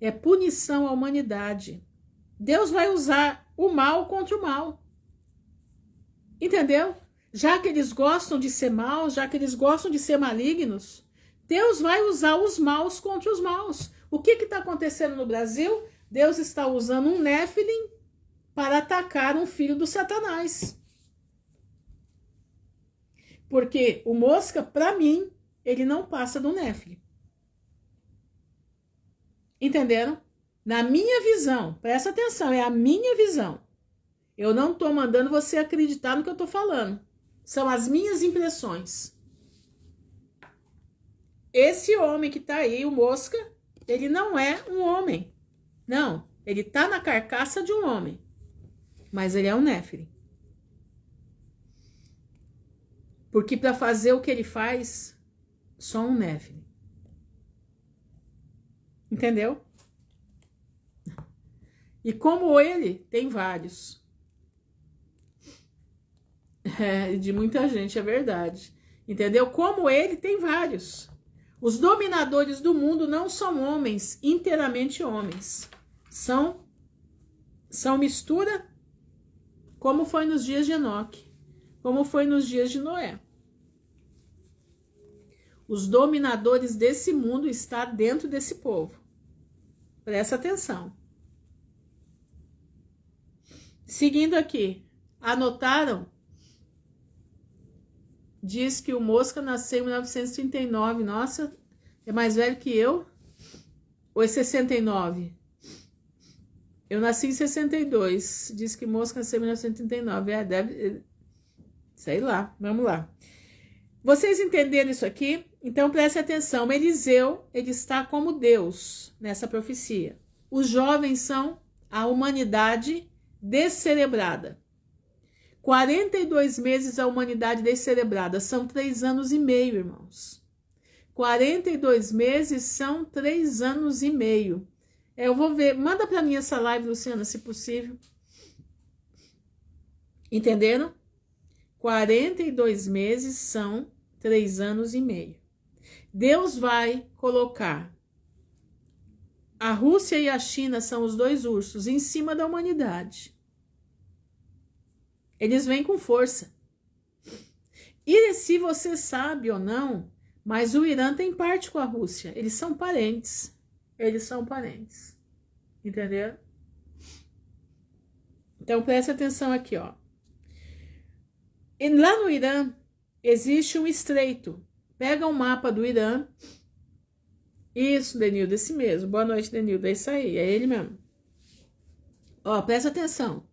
é punição à humanidade. Deus vai usar o mal contra o mal. Entendeu? Já que eles gostam de ser maus, já que eles gostam de ser malignos, Deus vai usar os maus contra os maus. O que está acontecendo no Brasil? Deus está usando um Néfilim para atacar um filho do Satanás. Porque o Mosca, para mim, ele não passa do Néfilim. Entenderam? Na minha visão, presta atenção, é a minha visão. Eu não estou mandando você acreditar no que eu estou falando. São as minhas impressões. Esse homem que está aí, o Mosca, ele não é um homem. Não, ele está na carcaça de um homem. Mas ele é um Néfilim. Porque para fazer o que ele faz, só um Néfilim. Entendeu? E como ele, tem vários. De muita gente, é verdade. Entendeu? Como ele, tem vários. Os dominadores do mundo não são homens, inteiramente homens. São mistura, como foi nos dias de Enoque, como foi nos dias de Noé. Os dominadores desse mundo estão dentro desse povo. Presta atenção. Seguindo aqui, anotaram? Diz que o Mosca nasceu em 1939. Nossa, é mais velho que eu? Ou é 69? Eu nasci em 62. Diz que Mosca nasceu em 1939. Deve... Sei lá, vamos lá. Vocês entenderam isso aqui? Então preste atenção. Eliseu, ele está como Deus nessa profecia. Os jovens são a humanidade descerebrada. 42 meses a humanidade descerebrada. São 3 anos e meio, irmãos. 42 meses são 3 anos e meio. Eu vou ver. Manda para mim essa live, Luciana, se possível. Entenderam? 42 meses são 3 anos e meio. Deus vai colocar a Rússia e a China, são os 2 ursos, em cima da humanidade. Eles vêm com força. E se você sabe ou não, mas o Irã tem parte com a Rússia. Eles são parentes. Eles são parentes. Entenderam? Então preste atenção aqui, ó. E lá no Irã existe um estreito. Pega um mapa do Irã. Isso, Denildo, esse mesmo. Boa noite, Denildo. É isso aí, é ele mesmo. Ó, presta atenção.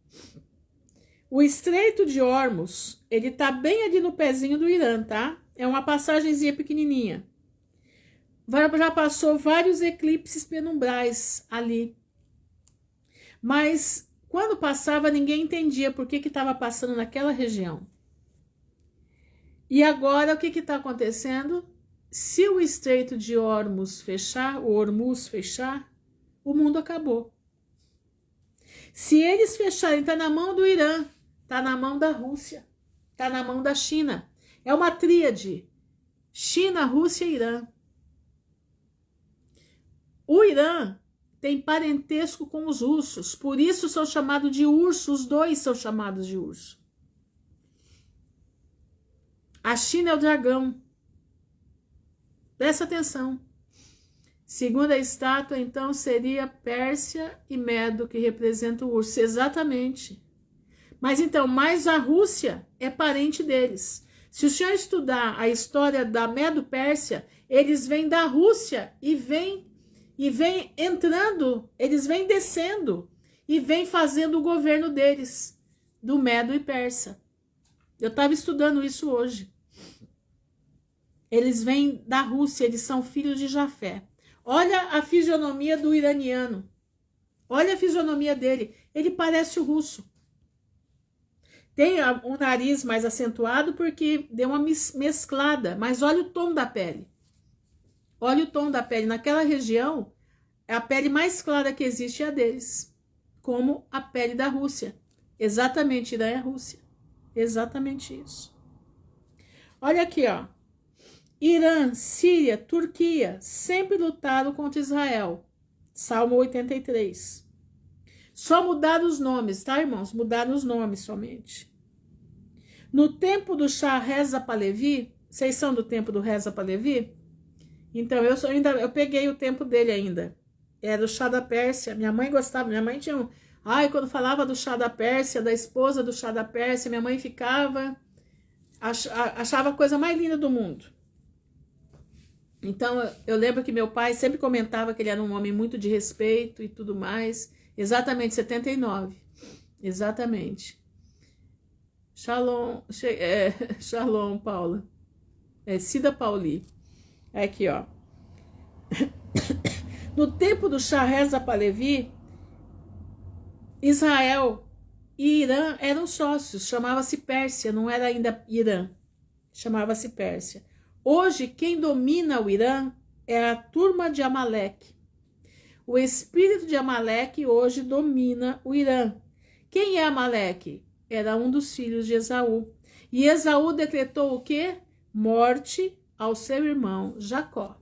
O Estreito de Hormuz, ele tá bem ali no pezinho do Irã, tá? É uma passagenzinha pequenininha. Já passou vários eclipses penumbrais ali. Mas quando passava, ninguém entendia por que estava passando naquela região. E agora, o que está acontecendo? Se o Estreito de Hormuz fechar, o mundo acabou. Se eles fecharem, está na mão do Irã, está na mão da Rússia, está na mão da China. É uma tríade. China, Rússia e Irã. O Irã tem parentesco com os ursos, por isso são chamados de urso, os 2 são chamados de urso. A China é o dragão. Presta atenção. Segundo a estátua, então, seria Pérsia e Medo, que representam o urso. Exatamente. Mas então, mais a Rússia é parente deles. Se o senhor estudar a história da Medo-Pérsia, eles vêm da Rússia e vêm entrando, eles vêm descendo e vêm fazendo o governo deles, do Medo e Persa. Eu estava estudando isso hoje. Eles vêm da Rússia, eles são filhos de Jafé. Olha a fisionomia do iraniano. Olha a fisionomia dele. Ele parece o russo. Tem um nariz mais acentuado porque deu uma mesclada. Mas olha o tom da pele. Olha o tom da pele. Naquela região, a pele mais clara que existe é a deles. Como a pele da Rússia. Exatamente, Irã é a Rússia. Exatamente isso. Olha aqui, ó. Irã, Síria, Turquia sempre lutaram contra Israel. Salmo 83. Só mudaram os nomes, tá, irmãos? Mudaram os nomes somente. No tempo do Shah Reza Pahlavi, vocês são do tempo do Reza Pahlavi? Então, eu peguei o tempo dele ainda. Era o Shah da Pérsia. Minha mãe gostava, minha mãe tinha um... Ai, quando falava do Shah da Pérsia, da esposa do Shah da Pérsia, minha mãe ficava... Achava a coisa mais linda do mundo. Então, eu lembro que meu pai sempre comentava que ele era um homem muito de respeito e tudo mais. Exatamente, 79. Exatamente. Shalom, Shalom, Paula. Cida Pauli. Aqui, ó. No tempo do Shah Reza Pahlavi, Israel e Irã eram sócios. Chamava-se Pérsia, não era ainda Irã. Chamava-se Pérsia. Hoje, quem domina o Irã é a turma de Amaleque. O espírito de Amaleque hoje domina o Irã. Quem é Amaleque? Era um dos filhos de Esaú. E Esaú decretou o quê? Morte ao seu irmão Jacó.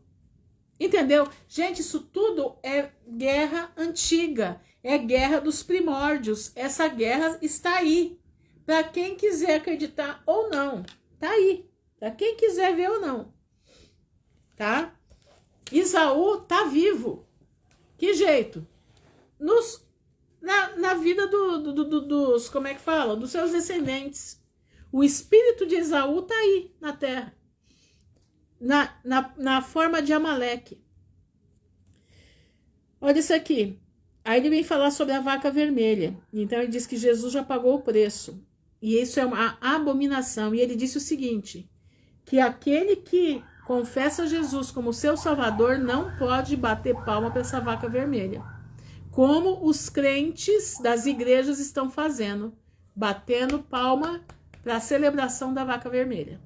Entendeu? Gente, isso tudo é guerra antiga. É guerra dos primórdios. Essa guerra está aí. Para quem quiser acreditar ou não. Tá aí. Para quem quiser ver ou não. Tá? Esaú tá vivo. Que jeito? Na vida dos, como é que fala? Dos seus descendentes. O espírito de Esaú tá aí na terra. Na forma de Amaleque. Olha isso aqui. Aí ele vem falar sobre a vaca vermelha. Então ele diz que Jesus já pagou o preço. E isso é uma abominação. E ele disse o seguinte, que aquele que confessa Jesus como seu salvador não pode bater palma para essa vaca vermelha. Como os crentes das igrejas estão fazendo, batendo palma para a celebração da vaca vermelha.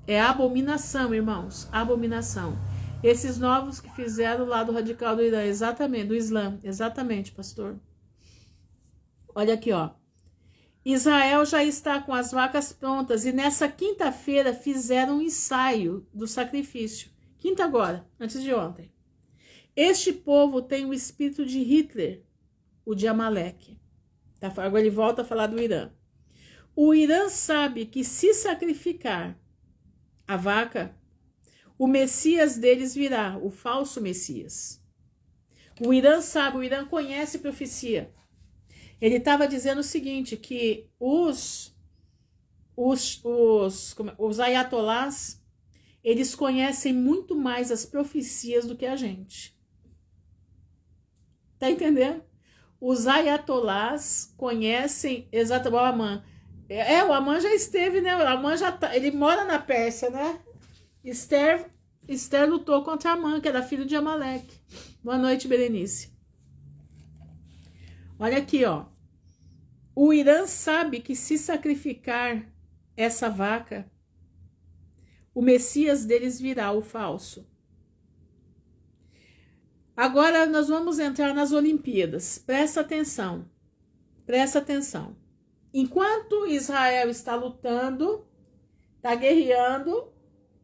É abominação, irmãos, abominação. Esses novos que fizeram lá do radical do Irã, exatamente, do Islã, exatamente, pastor. Olha aqui, ó. Israel já está com as vacas prontas e nessa quinta-feira fizeram um ensaio do sacrifício. Quinta agora, antes de ontem. Este povo tem o espírito de Hitler, o de Amaleque. Tá? Agora ele volta a falar do Irã. O Irã sabe que se sacrificar a vaca, o Messias deles virá, o falso Messias. O Irã sabe, o Irã conhece profecia. Ele estava dizendo o seguinte, que os ayatolás, eles conhecem muito mais as profecias do que a gente. Tá entendendo? Os ayatolás conhecem exatamente o Amã. O Amã já esteve, né? O Amã já tá, ele mora na Pérsia, né? Esther lutou contra Amã, que era filho de Amaleque. Boa noite, Berenice. Olha aqui, ó. O Irã sabe que se sacrificar essa vaca, o Messias deles virá, o falso. Agora nós vamos entrar nas Olimpíadas. Presta atenção. Presta atenção. Enquanto Israel está lutando, está guerreando,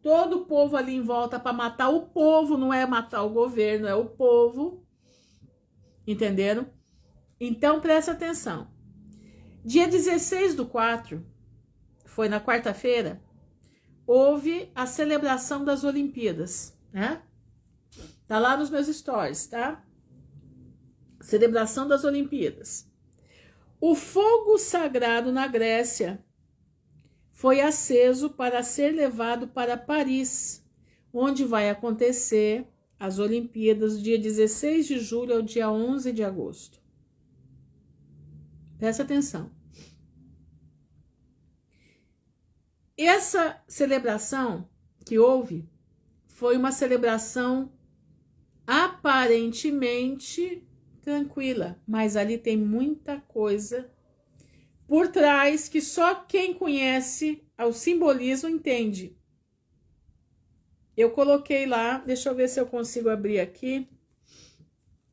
todo o povo ali em volta para matar o povo, não é matar o governo, é o povo. Entenderam? Então presta atenção. Dia 16/4, foi na quarta-feira, houve a celebração das Olimpíadas, né? Tá lá nos meus stories, tá? Celebração das Olimpíadas. O fogo sagrado na Grécia foi aceso para ser levado para Paris, onde vai acontecer as Olimpíadas, dia 16 de julho ao dia 11 de agosto. Presta atenção. Essa celebração que houve foi uma celebração aparentemente tranquila, mas ali tem muita coisa por trás que só quem conhece o simbolismo entende. Eu coloquei lá, deixa eu ver se eu consigo abrir aqui.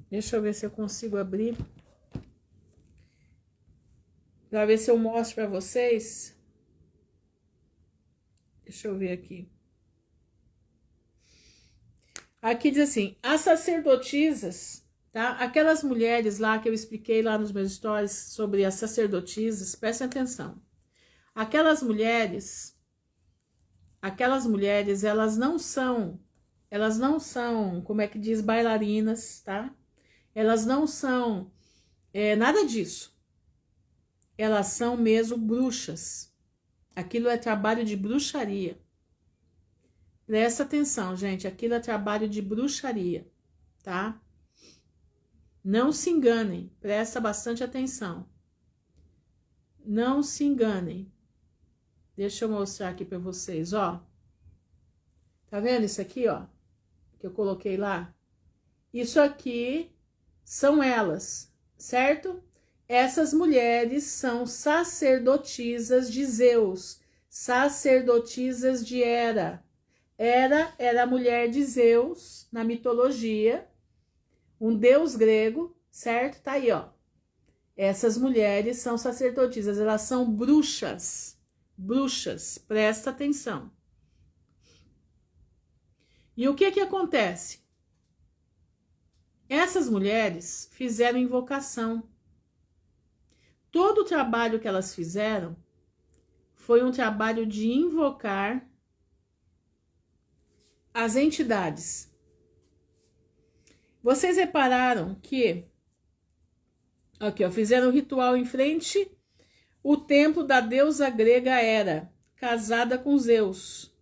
Deixa eu ver se eu consigo abrir. Para ver se eu mostro para vocês. Deixa eu ver aqui. Aqui diz assim, as sacerdotisas, tá? Aquelas mulheres lá que eu expliquei lá nos meus stories sobre as sacerdotisas, prestem atenção. Aquelas mulheres, elas não são, como é que diz, bailarinas, tá? Elas não são nada disso. Elas são mesmo bruxas. Aquilo é trabalho de bruxaria. Presta atenção, gente. Aquilo é trabalho de bruxaria, tá? Não se enganem. Presta bastante atenção. Não se enganem. Deixa eu mostrar aqui para vocês, ó. Tá vendo isso aqui, ó? Que eu coloquei lá? Isso aqui são elas, certo? Essas mulheres são sacerdotisas de Zeus, sacerdotisas de Hera. Hera era a mulher de Zeus na mitologia, um deus grego, certo? Tá aí, ó. Essas mulheres são sacerdotisas, elas são bruxas. Bruxas, presta atenção. E o que que acontece? Essas mulheres fizeram invocação. Todo o trabalho que elas fizeram foi um trabalho de invocar as entidades. Vocês repararam que aqui, ó, fizeram um ritual em frente o templo da deusa grega Hera, casada com Zeus.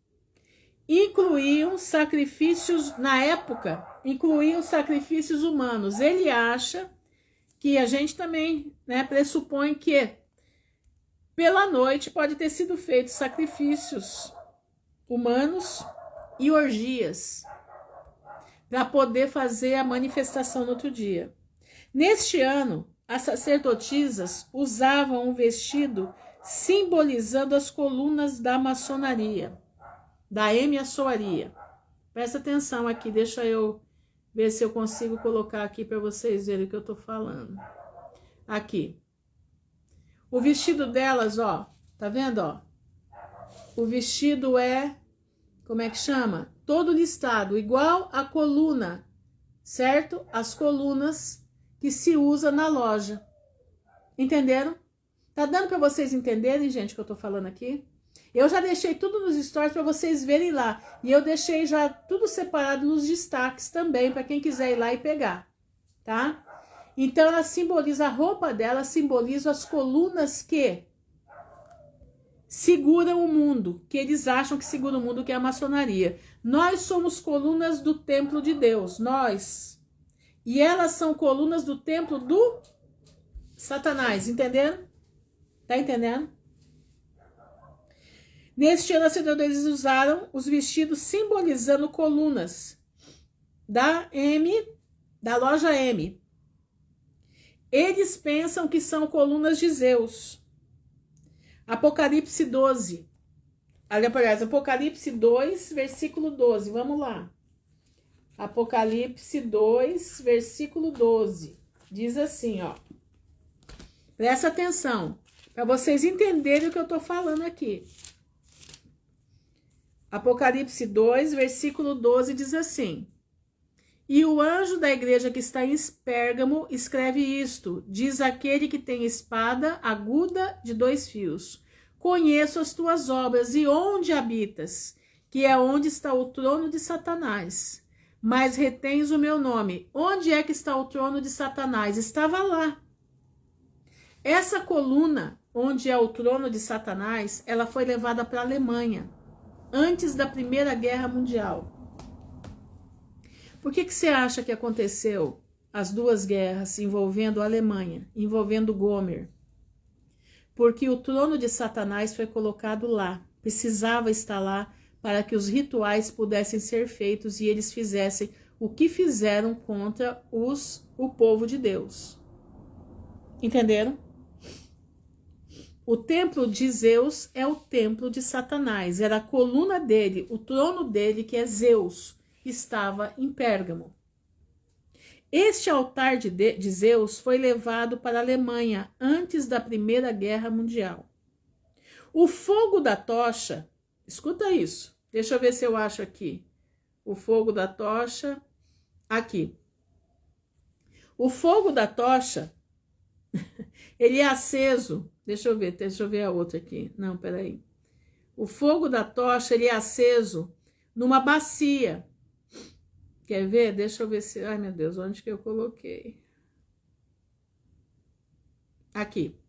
Incluíam sacrifícios, na época, incluíam sacrifícios humanos. Ele acha que a gente também, né, pressupõe que pela noite pode ter sido feitos sacrifícios humanos e orgias para poder fazer a manifestação no outro dia. Neste ano, as sacerdotisas usavam um vestido simbolizando as colunas da maçonaria, da emiaçoaria. Presta atenção aqui, deixa eu ver se eu consigo colocar aqui para vocês verem o que eu tô falando. Aqui. O vestido delas, ó, tá vendo, ó? O vestido é, como é que chama? Todo listado, igual a coluna, certo? As colunas que se usa na loja. Entenderam? Tá dando para vocês entenderem, gente, o que eu tô falando aqui? Eu já deixei tudo nos stories para vocês verem lá. E eu deixei já tudo separado nos destaques também, para quem quiser ir lá e pegar, tá? Então, ela simboliza, a roupa dela simboliza as colunas que seguram o mundo, que eles acham que segura o mundo, que é a maçonaria. Nós somos colunas do templo de Deus, nós. E elas são colunas do templo do Satanás, entenderam? Tá entendendo? Neste ano, as sacerdotisas usaram os vestidos simbolizando colunas da loja M. Eles pensam que são colunas de Zeus. Apocalipse 12. Aliás, Apocalipse 2, versículo 12. Vamos lá. Apocalipse 2, versículo 12. Diz assim, ó. Presta atenção, para vocês entenderem o que eu tô falando aqui. Apocalipse 2, versículo 12 diz assim: e o anjo da igreja que está em Pérgamo escreve isto, diz aquele que tem espada aguda de 2 fios. Conheço as tuas obras e onde habitas, que é onde está o trono de Satanás. Mas retens o meu nome. Onde é que está o trono de Satanás? Estava lá. Essa coluna, onde é o trono de Satanás, ela foi levada para a Alemanha, antes da Primeira Guerra Mundial. Por que você acha que aconteceu as duas guerras envolvendo a Alemanha, envolvendo Gomer? Porque o trono de Satanás foi colocado lá, precisava estar lá para que os rituais pudessem ser feitos e eles fizessem o que fizeram contra o povo de Deus. Entenderam? O templo de Zeus é o templo de Satanás, era a coluna dele, o trono dele, que é Zeus, estava em Pérgamo. Este altar de Zeus foi levado para a Alemanha antes da Primeira Guerra Mundial. O fogo da tocha, escuta isso, deixa eu ver se eu acho aqui. O fogo da tocha, aqui. O fogo da tocha, ele é aceso, deixa eu ver a outra aqui. Não, peraí. O fogo da tocha, ele é aceso numa bacia. Quer ver? Deixa eu ver se... ai, meu Deus, onde que eu coloquei? Aqui.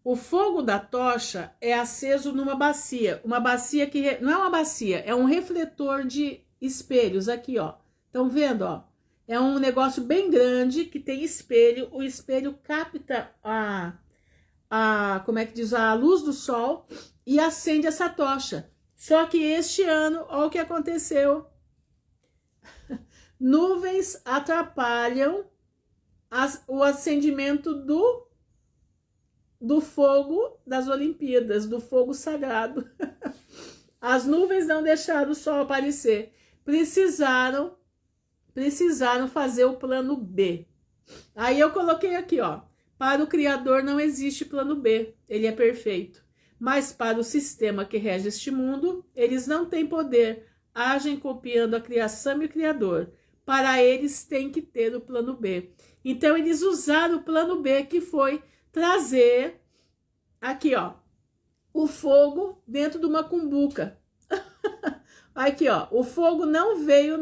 O fogo da tocha é aceso numa bacia. Uma bacia que... não é uma bacia, é um refletor de espelhos. Aqui, ó. Estão vendo, ó? É um negócio bem grande que tem espelho. O espelho capta como é que diz? A luz do sol e acende essa tocha. Só que este ano, olha o que aconteceu. Nuvens atrapalham o acendimento do fogo das Olimpíadas, do fogo sagrado. As nuvens não deixaram o sol aparecer. Precisaram precisaram fazer o plano B. Aí eu coloquei aqui, ó. Para o Criador não existe plano B, ele é perfeito. Mas para o sistema que rege este mundo, eles não têm poder, agem copiando a criação e o Criador. Para eles tem que ter o plano B. Então eles usaram o plano B, que foi trazer aqui, ó, o fogo dentro de uma cumbuca. Aqui, ó, o fogo não veio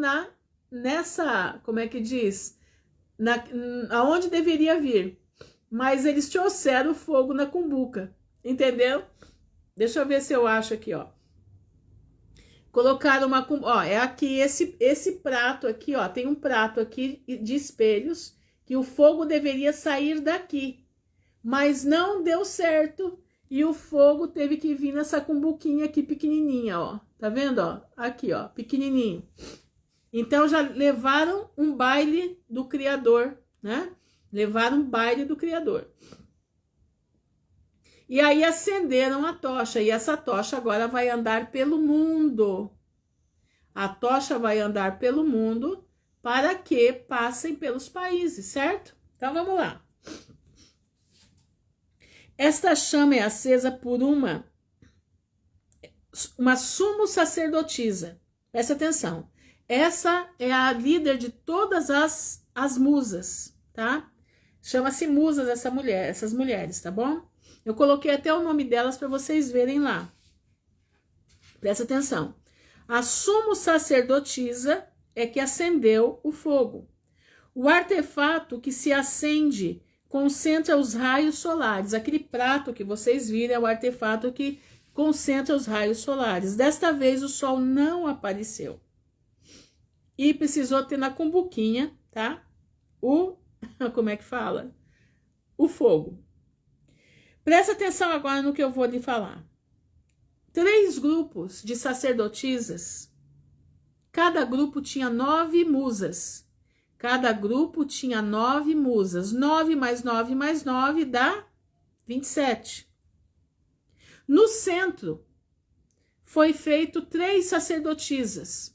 nessa, como é que diz? Aonde deveria vir. Mas eles trouxeram o fogo na cumbuca, entendeu? Deixa eu ver se eu acho aqui, ó. Colocaram uma, ó, é aqui esse prato aqui, ó, tem um prato aqui de espelhos que o fogo deveria sair daqui, mas não deu certo e o fogo teve que vir nessa cumbuquinha aqui pequenininha, ó. Tá vendo, ó? Aqui, ó, pequenininho. Então já levaram um baile do Criador, né? Levaram um baile do Criador. E aí acenderam a tocha, e essa tocha agora vai andar pelo mundo. A tocha vai andar pelo mundo para que passem pelos países, certo? Então vamos lá. Esta chama é acesa por uma sumo sacerdotisa. Presta atenção. Essa é a líder de todas as musas, tá? Chama-se musas essas mulheres, tá bom? Eu coloquei até o nome delas para vocês verem lá. Presta atenção. A sumo sacerdotisa é que acendeu o fogo. O artefato que se acende concentra os raios solares. Aquele prato que vocês viram é o artefato que concentra os raios solares. Desta vez o sol não apareceu. E precisou ter na cumbuquinha, tá? Como é que fala? O fogo. Presta atenção agora no que eu vou lhe falar. 3 grupos de sacerdotisas. Cada grupo tinha 9 musas. Cada grupo tinha 9 musas. 9 mais 9 mais 9 dá 27. No centro, foi feito 3 sacerdotisas,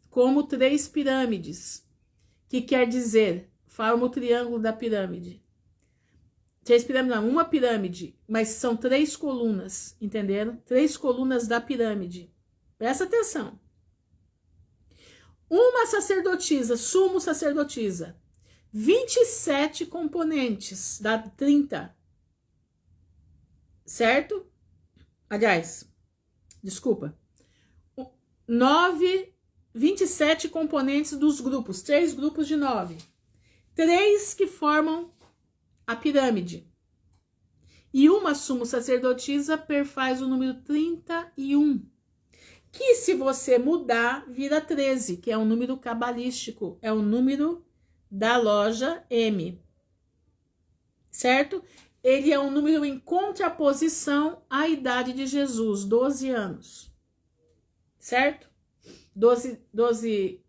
como 3 pirâmides, que quer dizer, forma o triângulo da pirâmide. 3 pirâmides, não, uma pirâmide, mas são 3 colunas, entenderam? 3 colunas da pirâmide. Presta atenção. Uma sacerdotisa, sumo sacerdotisa, 27 componentes, dá 30. Certo? Aliás, desculpa. 27 componentes dos grupos, 3 grupos de 9. 3 que formam a pirâmide. E uma sumo sacerdotisa perfaz o número 31. Que se você mudar, vira 13, que é um número cabalístico. É o número da loja M. Certo? Ele é um número em contraposição à idade de Jesus, 12 anos. Certo? 12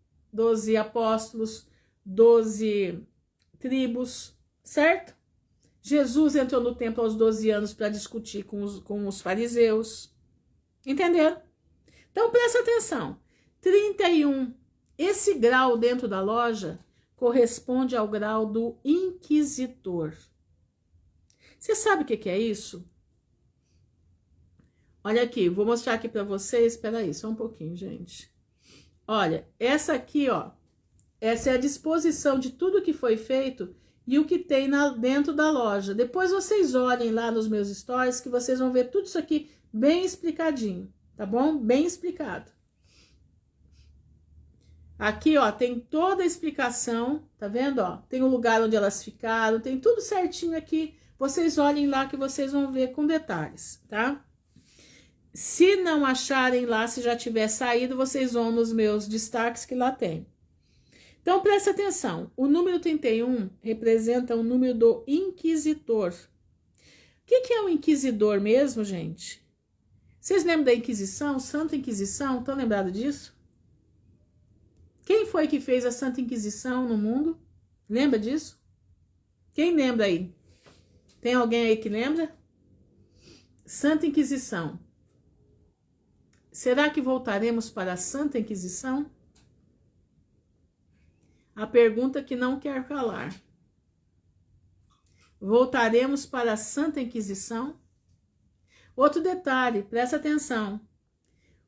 apóstolos, 12 tribos, certo? Jesus entrou no templo aos 12 anos para discutir com os fariseus. Entenderam? Então, presta atenção. 31. Esse grau dentro da loja corresponde ao grau do inquisitor. Você sabe o que é isso? Olha aqui, vou mostrar aqui para vocês. Espera aí, só um pouquinho, gente. Olha, essa aqui, ó. Essa é a disposição de tudo que foi feito e o que tem dentro da loja. Depois vocês olhem lá nos meus stories que vocês vão ver tudo isso aqui bem explicadinho, tá bom? Bem explicado. Aqui, ó, tem toda a explicação, tá vendo, ó? Tem o lugar onde elas ficaram, tem tudo certinho aqui. Vocês olhem lá que vocês vão ver com detalhes, tá? Se não acharem lá, se já tiver saído, vocês vão nos meus destaques que lá tem. Então, presta atenção. O número 31 representa o número do inquisitor. O que é o inquisidor mesmo, gente? Vocês lembram da Inquisição? Santa Inquisição? Estão lembrados disso? Quem foi que fez a Santa Inquisição no mundo? Lembra disso? Quem lembra aí? Tem alguém aí que lembra? Santa Inquisição. Será que voltaremos para a Santa Inquisição? A pergunta que não quer calar. Voltaremos para a Santa Inquisição? Outro detalhe, presta atenção.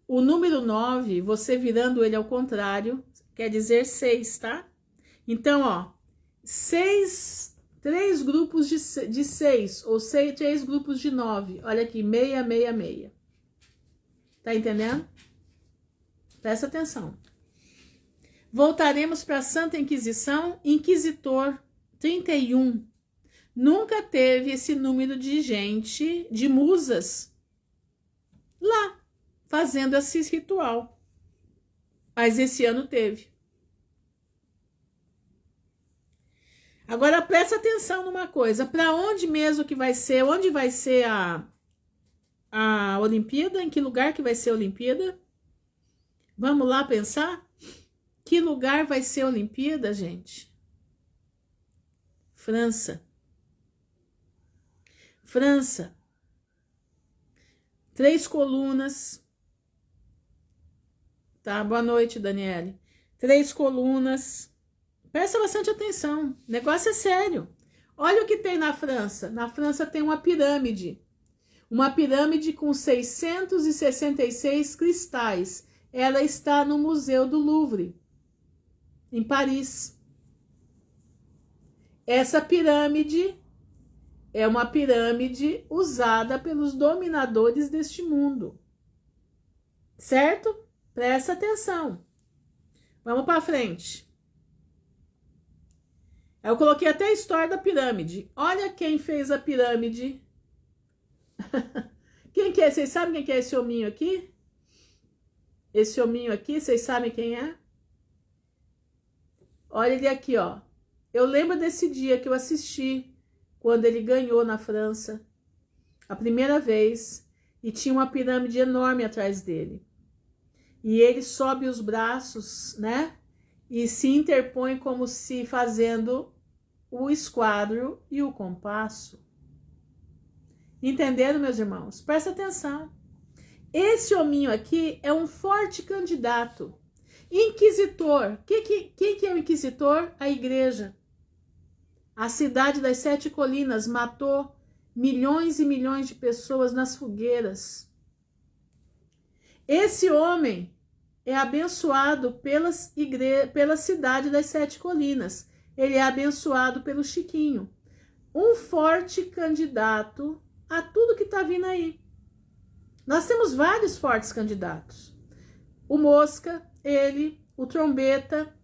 O número 9, você virando ele ao contrário, quer dizer 6, tá? Então, ó, 3 grupos de 6, ou 3 grupos de 9. Olha aqui, 6, 6, 6. Tá entendendo? Presta atenção. Voltaremos para a Santa Inquisição, Inquisitor 31. Nunca teve esse número de gente, de musas, lá, fazendo esse ritual. Mas esse ano teve. Agora presta atenção numa coisa. Para onde mesmo que vai ser? Onde vai ser a Olimpíada? Em que lugar que vai ser a Olimpíada? Vamos lá pensar? Que lugar vai ser a Olimpíada, gente? França. França. 3 colunas. Tá, boa noite, Daniele. 3 colunas. Presta bastante atenção. O negócio é sério. Olha o que tem na França. Na França tem uma pirâmide. Uma pirâmide com 666 cristais. Ela está no Museu do Louvre, em Paris. Essa pirâmide é uma pirâmide usada pelos dominadores deste mundo. Certo? Presta atenção. Vamos para frente. Eu coloquei até a história da pirâmide. Olha quem fez a pirâmide. Quem que é? Vocês sabem quem que é esse hominho aqui? Esse hominho aqui, vocês sabem quem é? Olha ele aqui, ó. Eu lembro desse dia que eu assisti, quando ele ganhou na França, a primeira vez, e tinha uma pirâmide enorme atrás dele. E ele sobe os braços, né? E se interpõe como se fazendo o esquadro e o compasso. Entenderam, meus irmãos? Presta atenção. Esse hominho aqui é um forte candidato. Inquisitor. Quem que é o inquisitor? A igreja. A cidade das 7 colinas matou milhões e milhões de pessoas nas fogueiras. Esse homem é abençoado pela cidade das 7 colinas. Ele é abençoado pelo Chiquinho. Um forte candidato a tudo que está vindo aí. Nós temos vários fortes candidatos. O Mosca, ele, o Trombeta,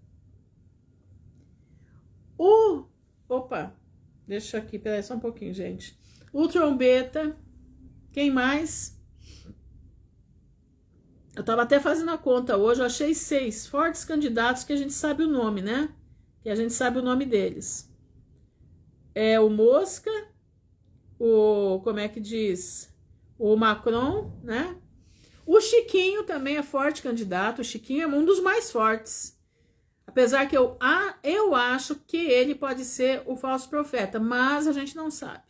Opa, deixa aqui, peraí só um pouquinho, gente. O Trombeta, quem mais? Eu tava até fazendo a conta hoje, eu achei 6 fortes candidatos que a gente sabe o nome, né? Que a gente sabe o nome deles. É o Mosca, como é que diz? O Macron, né? O Chiquinho também é forte candidato. O Chiquinho é um dos mais fortes. Apesar que eu acho que ele pode ser o falso profeta, mas a gente não sabe.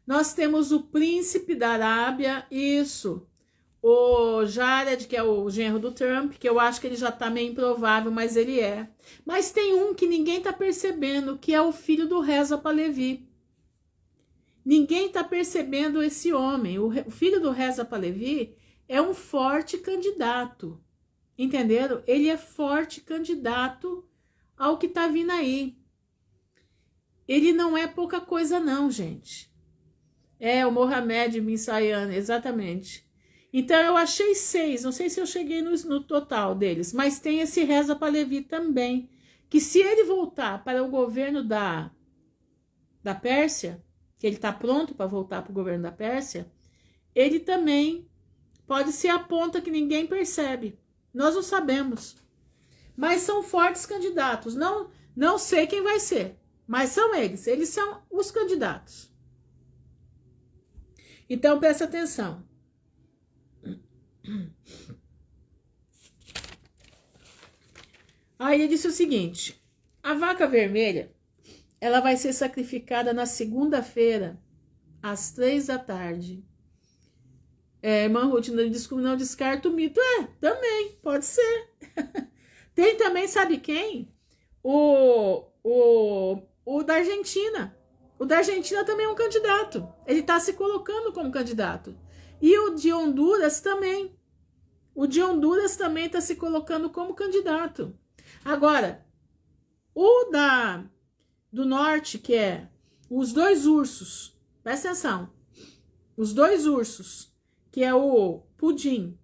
Nós temos o príncipe da Arábia, isso. O Jared, que é o genro do Trump, que eu acho que ele já tá meio improvável, mas ele é. Mas tem um que ninguém tá percebendo, que é o filho do Reza Pahlavi. Ninguém tá percebendo esse homem. O filho do Reza Pahlavi é um forte candidato. Entenderam? Ele é forte candidato ao que tá vindo aí. Ele não é pouca coisa não, gente. É o Mohamed bin Salman, exatamente. Então eu achei 6, não sei se eu cheguei no total deles, mas tem esse Reza Pahlavi também, que se ele voltar para o governo da Pérsia, que ele está pronto para voltar para o governo da Pérsia, ele também pode ser a ponta que ninguém percebe. Nós não sabemos. Mas são fortes candidatos. Não sei quem vai ser, mas são eles. Eles são os candidatos. Então presta atenção. Aí ele disse o seguinte: a vaca vermelha, ela vai ser sacrificada na segunda-feira, às 3 da tarde. Irmã Ruth, não descarta o mito. Também, pode ser. Tem também, sabe quem? O da Argentina. O da Argentina também é um candidato. Ele está se colocando como candidato. E o de Honduras também. O de Honduras também está se colocando como candidato. Agora, do norte, que é os dois ursos, presta atenção, os dois ursos, que é o Pudim,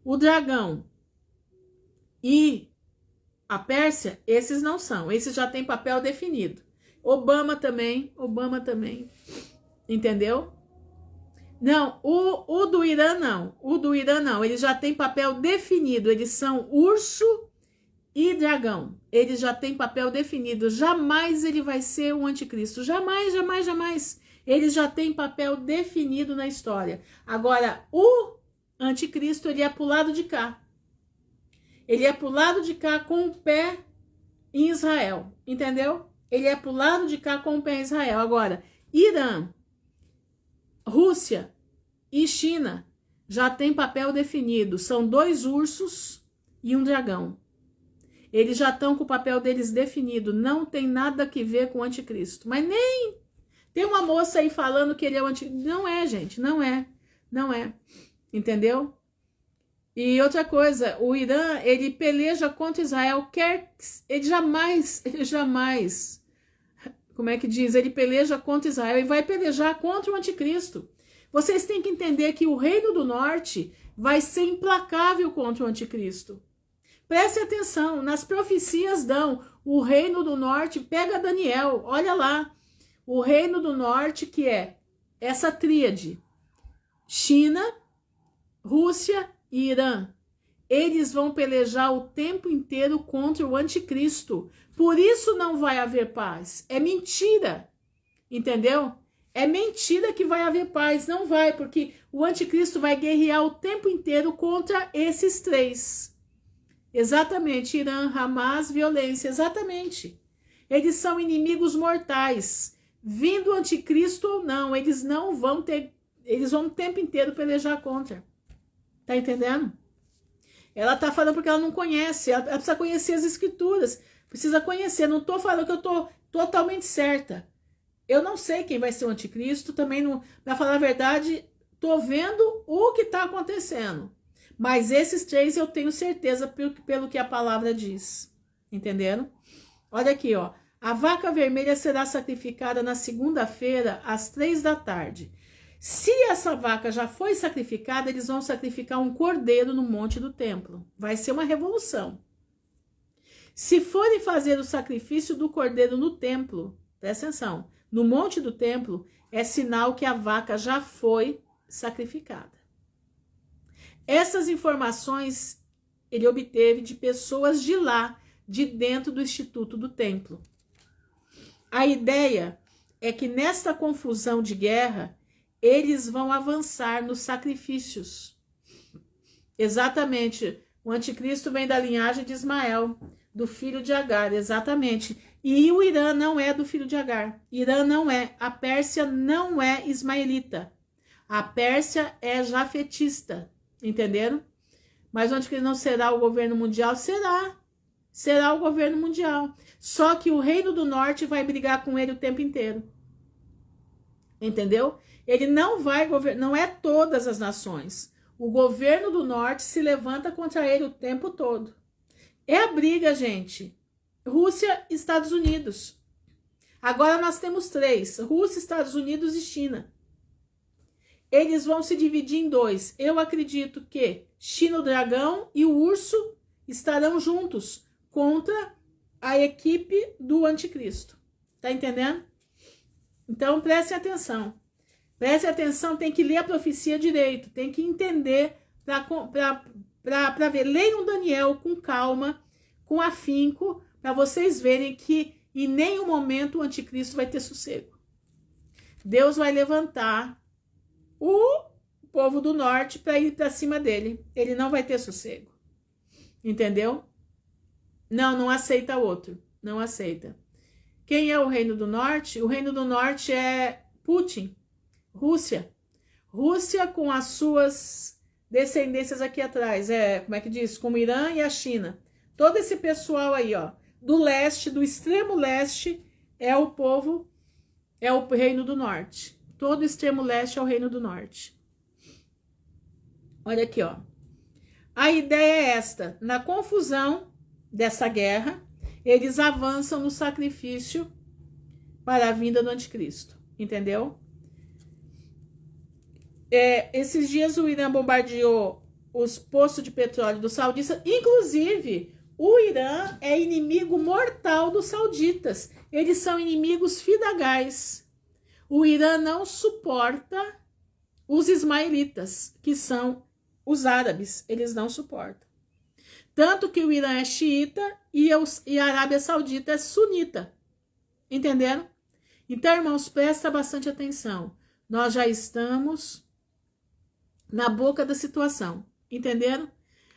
o dragão e a Pérsia, esses não são, esses já tem papel definido. Obama também, entendeu? Não, o do Irã não, eles já tem papel definido, eles são urso e dragão, ele já tem papel definido, jamais ele vai ser um anticristo, jamais, jamais, jamais, ele já tem papel definido na história. Agora, o anticristo, ele é pro lado de cá, ele é pro lado de cá com o pé em Israel, entendeu? Ele é pro lado de cá com o pé em Israel. Agora, Irã, Rússia e China já tem papel definido, são dois ursos e um dragão. Eles já estão com o papel deles definido, não tem nada que ver com o anticristo. Mas nem tem uma moça aí falando que ele é o anticristo. Não é, gente, não é. Entendeu? E outra coisa, o Irã, ele peleja contra Israel, ele jamais, como é que diz? Ele peleja contra Israel e vai pelejar contra o anticristo. Vocês têm que entender que o Reino do Norte vai ser implacável contra o anticristo. Prestem atenção, nas profecias dão, o Reino do Norte, pega Daniel, olha lá, o Reino do Norte, que é essa tríade, China, Rússia e Irã, eles vão pelejar o tempo inteiro contra o anticristo, por isso não vai haver paz, é mentira, entendeu? É mentira que vai haver paz, não vai, porque o anticristo vai guerrear o tempo inteiro contra esses três. Exatamente, Irã, Hamas, violência, exatamente. Eles são inimigos mortais. Vindo o anticristo ou não, eles não vão ter, eles vão o tempo inteiro pelejar contra. Tá entendendo? Ela tá falando porque ela não conhece, ela precisa conhecer as escrituras, precisa conhecer, não tô falando que eu tô totalmente certa. Eu não sei quem vai ser o anticristo, também não, pra falar a verdade, tô vendo o que tá acontecendo. Mas esses três eu tenho certeza pelo que a palavra diz. Entenderam? Olha aqui, ó. A vaca vermelha será sacrificada na segunda-feira, às 3 da tarde. Se essa vaca já foi sacrificada, eles vão sacrificar um cordeiro no monte do templo. Vai ser uma revolução. Se forem fazer o sacrifício do cordeiro no templo, presta atenção, no monte do templo, é sinal que a vaca já foi sacrificada. Essas informações ele obteve de pessoas de lá, de dentro do Instituto do Templo. A ideia é que nesta confusão de guerra, eles vão avançar nos sacrifícios. Exatamente, o anticristo vem da linhagem de Ismael, do filho de Agar, exatamente. E o Irã não é do filho de Agar. Irã não é, a Pérsia não é ismaelita. A Pérsia é jafetista. Entenderam? Mas onde que ele não será o governo mundial? Será o governo mundial. Só que o Reino do Norte vai brigar com ele o tempo inteiro. Entendeu? Ele não vai governar, não é todas as nações. O governo do Norte se levanta contra ele o tempo todo. É a briga, gente. Rússia, Estados Unidos. Agora nós temos três: Rússia, Estados Unidos e China. Eles vão se dividir em dois. Eu acredito que China, o dragão e o urso estarão juntos contra a equipe do anticristo. Tá entendendo? Então, prestem atenção. Prestem atenção, tem que ler a profecia direito. Tem que entender para ver. Leiam Daniel com calma, com afinco, para vocês verem que em nenhum momento o anticristo vai ter sossego. Deus vai levantar o povo do norte para ir para cima dele. Ele não vai ter sossego. Entendeu? Não aceita outro. Não aceita. Quem é o Reino do Norte? O Reino do Norte é Putin, Rússia. Rússia com as suas descendências aqui atrás. Como é que diz? Como Irã e a China. Todo esse pessoal aí, ó. do leste, do extremo leste, é o povo, é o reino do norte. Todo o extremo leste é o reino do norte. Olha aqui, ó. A ideia é esta: na confusão dessa guerra, eles avançam no sacrifício para a vinda do anticristo. Entendeu? Esses dias o Irã bombardeou os postos de petróleo dos sauditas. Inclusive, o Irã é inimigo mortal dos sauditas. Eles são inimigos fidagais. O Irã não suporta os ismaelitas, que são os árabes. Eles não suportam. Tanto que o Irã é xiita e a Arábia Saudita é sunita. Entenderam? Então, irmãos, presta bastante atenção. Nós já estamos na boca da situação. Entenderam?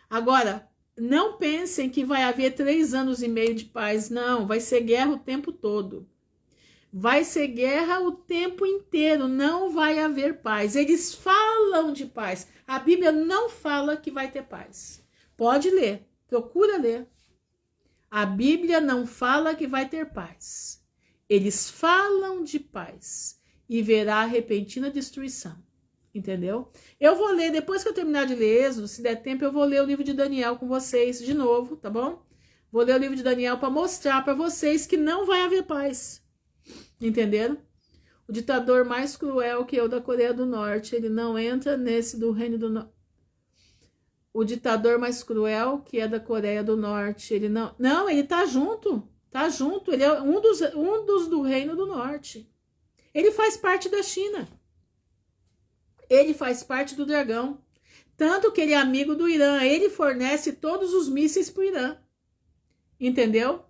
Agora, não pensem que vai haver 3 anos e meio de paz. Não, vai ser guerra o tempo todo. Vai ser guerra o tempo inteiro. Não vai haver paz. Eles falam de paz. A Bíblia não fala que vai ter paz. Pode ler. Procura ler. A Bíblia não fala que vai ter paz. Eles falam de paz e verá repentina destruição. Entendeu? Eu vou ler, depois que eu terminar de ler Êxodo, se der tempo, eu vou ler o livro de Daniel com vocês de novo, tá bom? Vou ler o livro de Daniel para mostrar para vocês que não vai haver paz. Entenderam? O ditador mais cruel que é o da Coreia do Norte, ele não entra nesse do Reino do Norte. O ditador mais cruel que é da Coreia do Norte, ele não... Não, ele tá junto. Tá junto. Ele é um dos do Reino do Norte. Ele faz parte da China. Ele faz parte do dragão. Tanto que ele é amigo do Irã. Ele fornece todos os mísseis para o Irã. Entendeu?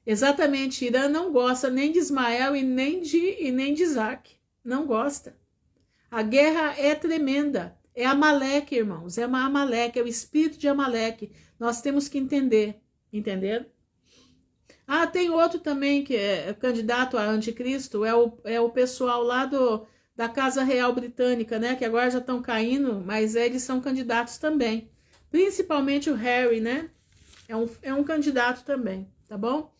Exatamente. Irã não gosta nem de Ismael e nem de Isaac. Não gosta. A guerra é tremenda. É Amaleque, irmãos. É uma Amaleque. É o espírito de Amaleque. Nós temos que entender. Entenderam? Ah, tem outro também que é candidato a anticristo. É o pessoal lá da Casa Real Britânica, né? Que agora já estão caindo, mas eles são candidatos também. Principalmente o Harry, né? É um candidato também, tá bom?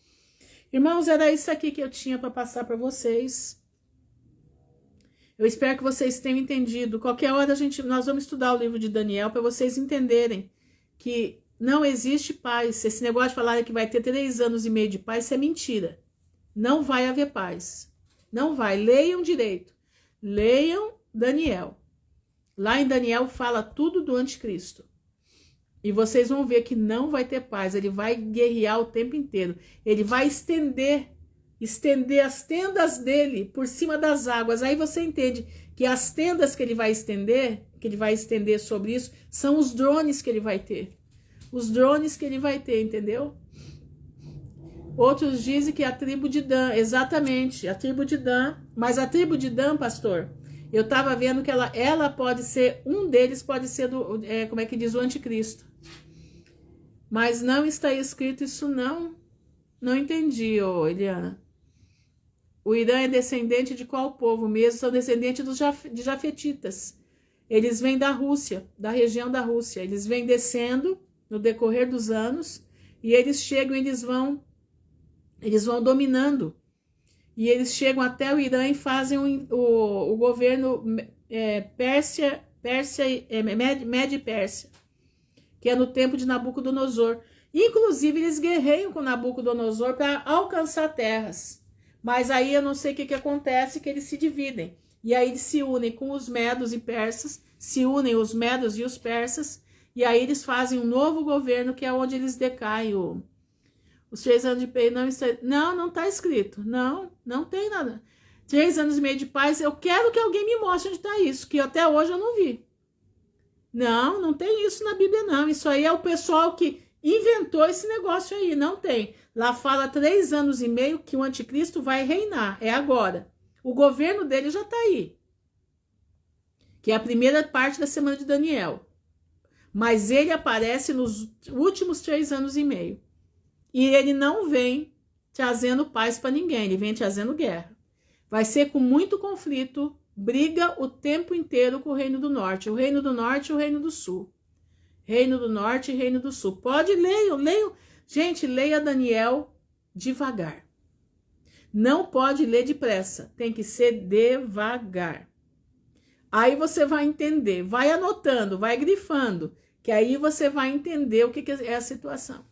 Irmãos, era isso aqui que eu tinha para passar para vocês. Eu espero que vocês tenham entendido. Qualquer hora nós vamos estudar o livro de Daniel para vocês entenderem que não existe paz. Esse negócio de falar que vai ter 3 anos e meio de paz, isso é mentira. Não vai haver paz. Não vai. Leiam direito. Leiam Daniel. Lá em Daniel fala tudo do anticristo. E vocês vão ver que não vai ter paz. Ele vai guerrear o tempo inteiro. Ele vai estender as tendas dele por cima das águas. Aí você entende que as tendas que ele vai estender sobre isso, são os drones que ele vai ter. Os drones que ele vai ter, entendeu? Outros dizem que a tribo de Dan, exatamente, a tribo de Dan. Mas a tribo de Dan, pastor, eu estava vendo que ela pode ser, um deles pode ser como é que diz, o anticristo. Mas não está escrito isso não. Não entendi, Eliana. O Irã é descendente de qual povo mesmo? São descendentes de jafetitas. Eles vêm da Rússia, da região da Rússia. Eles vêm descendo no decorrer dos anos e eles chegam, eles vão dominando. E eles chegam até o Irã e fazem o governo Média e Pérsia, que é no tempo de Nabucodonosor. Inclusive, eles guerreiam com Nabucodonosor para alcançar terras. Mas aí eu não sei o que acontece, que eles se dividem. E aí eles se unem com os medos e persas, se unem os medos e os persas, e aí eles fazem um novo governo, que é onde eles decaem. Os 3 anos de paz não está escrito. Não tem nada. 3 anos e meio de paz, eu quero que alguém me mostre onde está isso, que até hoje eu não vi. Não tem isso na Bíblia, não. Isso aí é o pessoal que inventou esse negócio aí, não tem. Lá fala 3 anos e meio que o anticristo vai reinar, é agora. O governo dele já está aí, que é a primeira parte da semana de Daniel. Mas ele aparece nos últimos 3 anos e meio. E ele não vem trazendo paz para ninguém, ele vem trazendo guerra. Vai ser com muito conflito, briga o tempo inteiro com o Reino do Norte. O Reino do Norte e o Reino do Sul. Reino do Norte e Reino do Sul. Leiam. Gente, leia Daniel devagar. Não pode ler depressa, tem que ser devagar. Aí você vai entender, vai anotando, vai grifando, que aí você vai entender o que é a situação.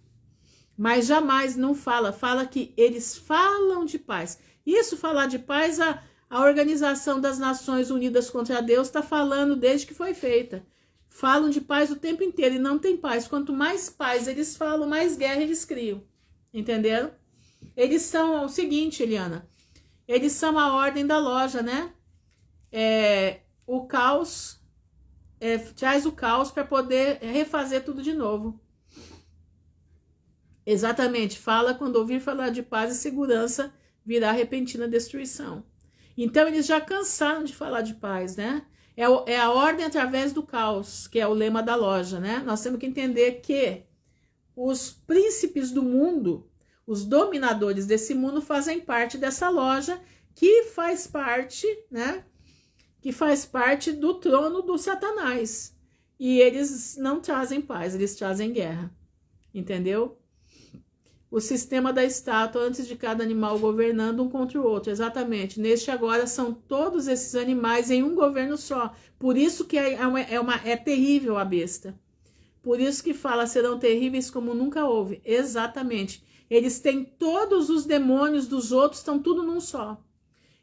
Mas jamais não fala que eles falam de paz. Isso, falar de paz, a Organização das Nações Unidas contra Deus está falando desde que foi feita. Falam de paz o tempo inteiro e não tem paz. Quanto mais paz eles falam, mais guerra eles criam. Entenderam? Eles são o seguinte, Eliana. Eles são a ordem da loja, né? O caos, traz o caos para poder refazer tudo de novo. Exatamente, fala quando ouvir falar de paz e segurança, virá repentina destruição. Então eles já cansaram de falar de paz, né? É a ordem através do caos, que é o lema da loja, né? Nós temos que entender que os príncipes do mundo, os dominadores desse mundo fazem parte dessa loja que faz parte, né? Que faz parte do trono do Satanás. E eles não trazem paz, eles trazem guerra. Entendeu? O sistema da estátua, antes de cada animal governando um contra o outro. Exatamente. Neste agora são todos esses animais em um governo só. Por isso que é terrível a besta. Por isso que fala, serão terríveis como nunca houve. Exatamente. Eles têm todos os demônios dos outros, estão tudo num só.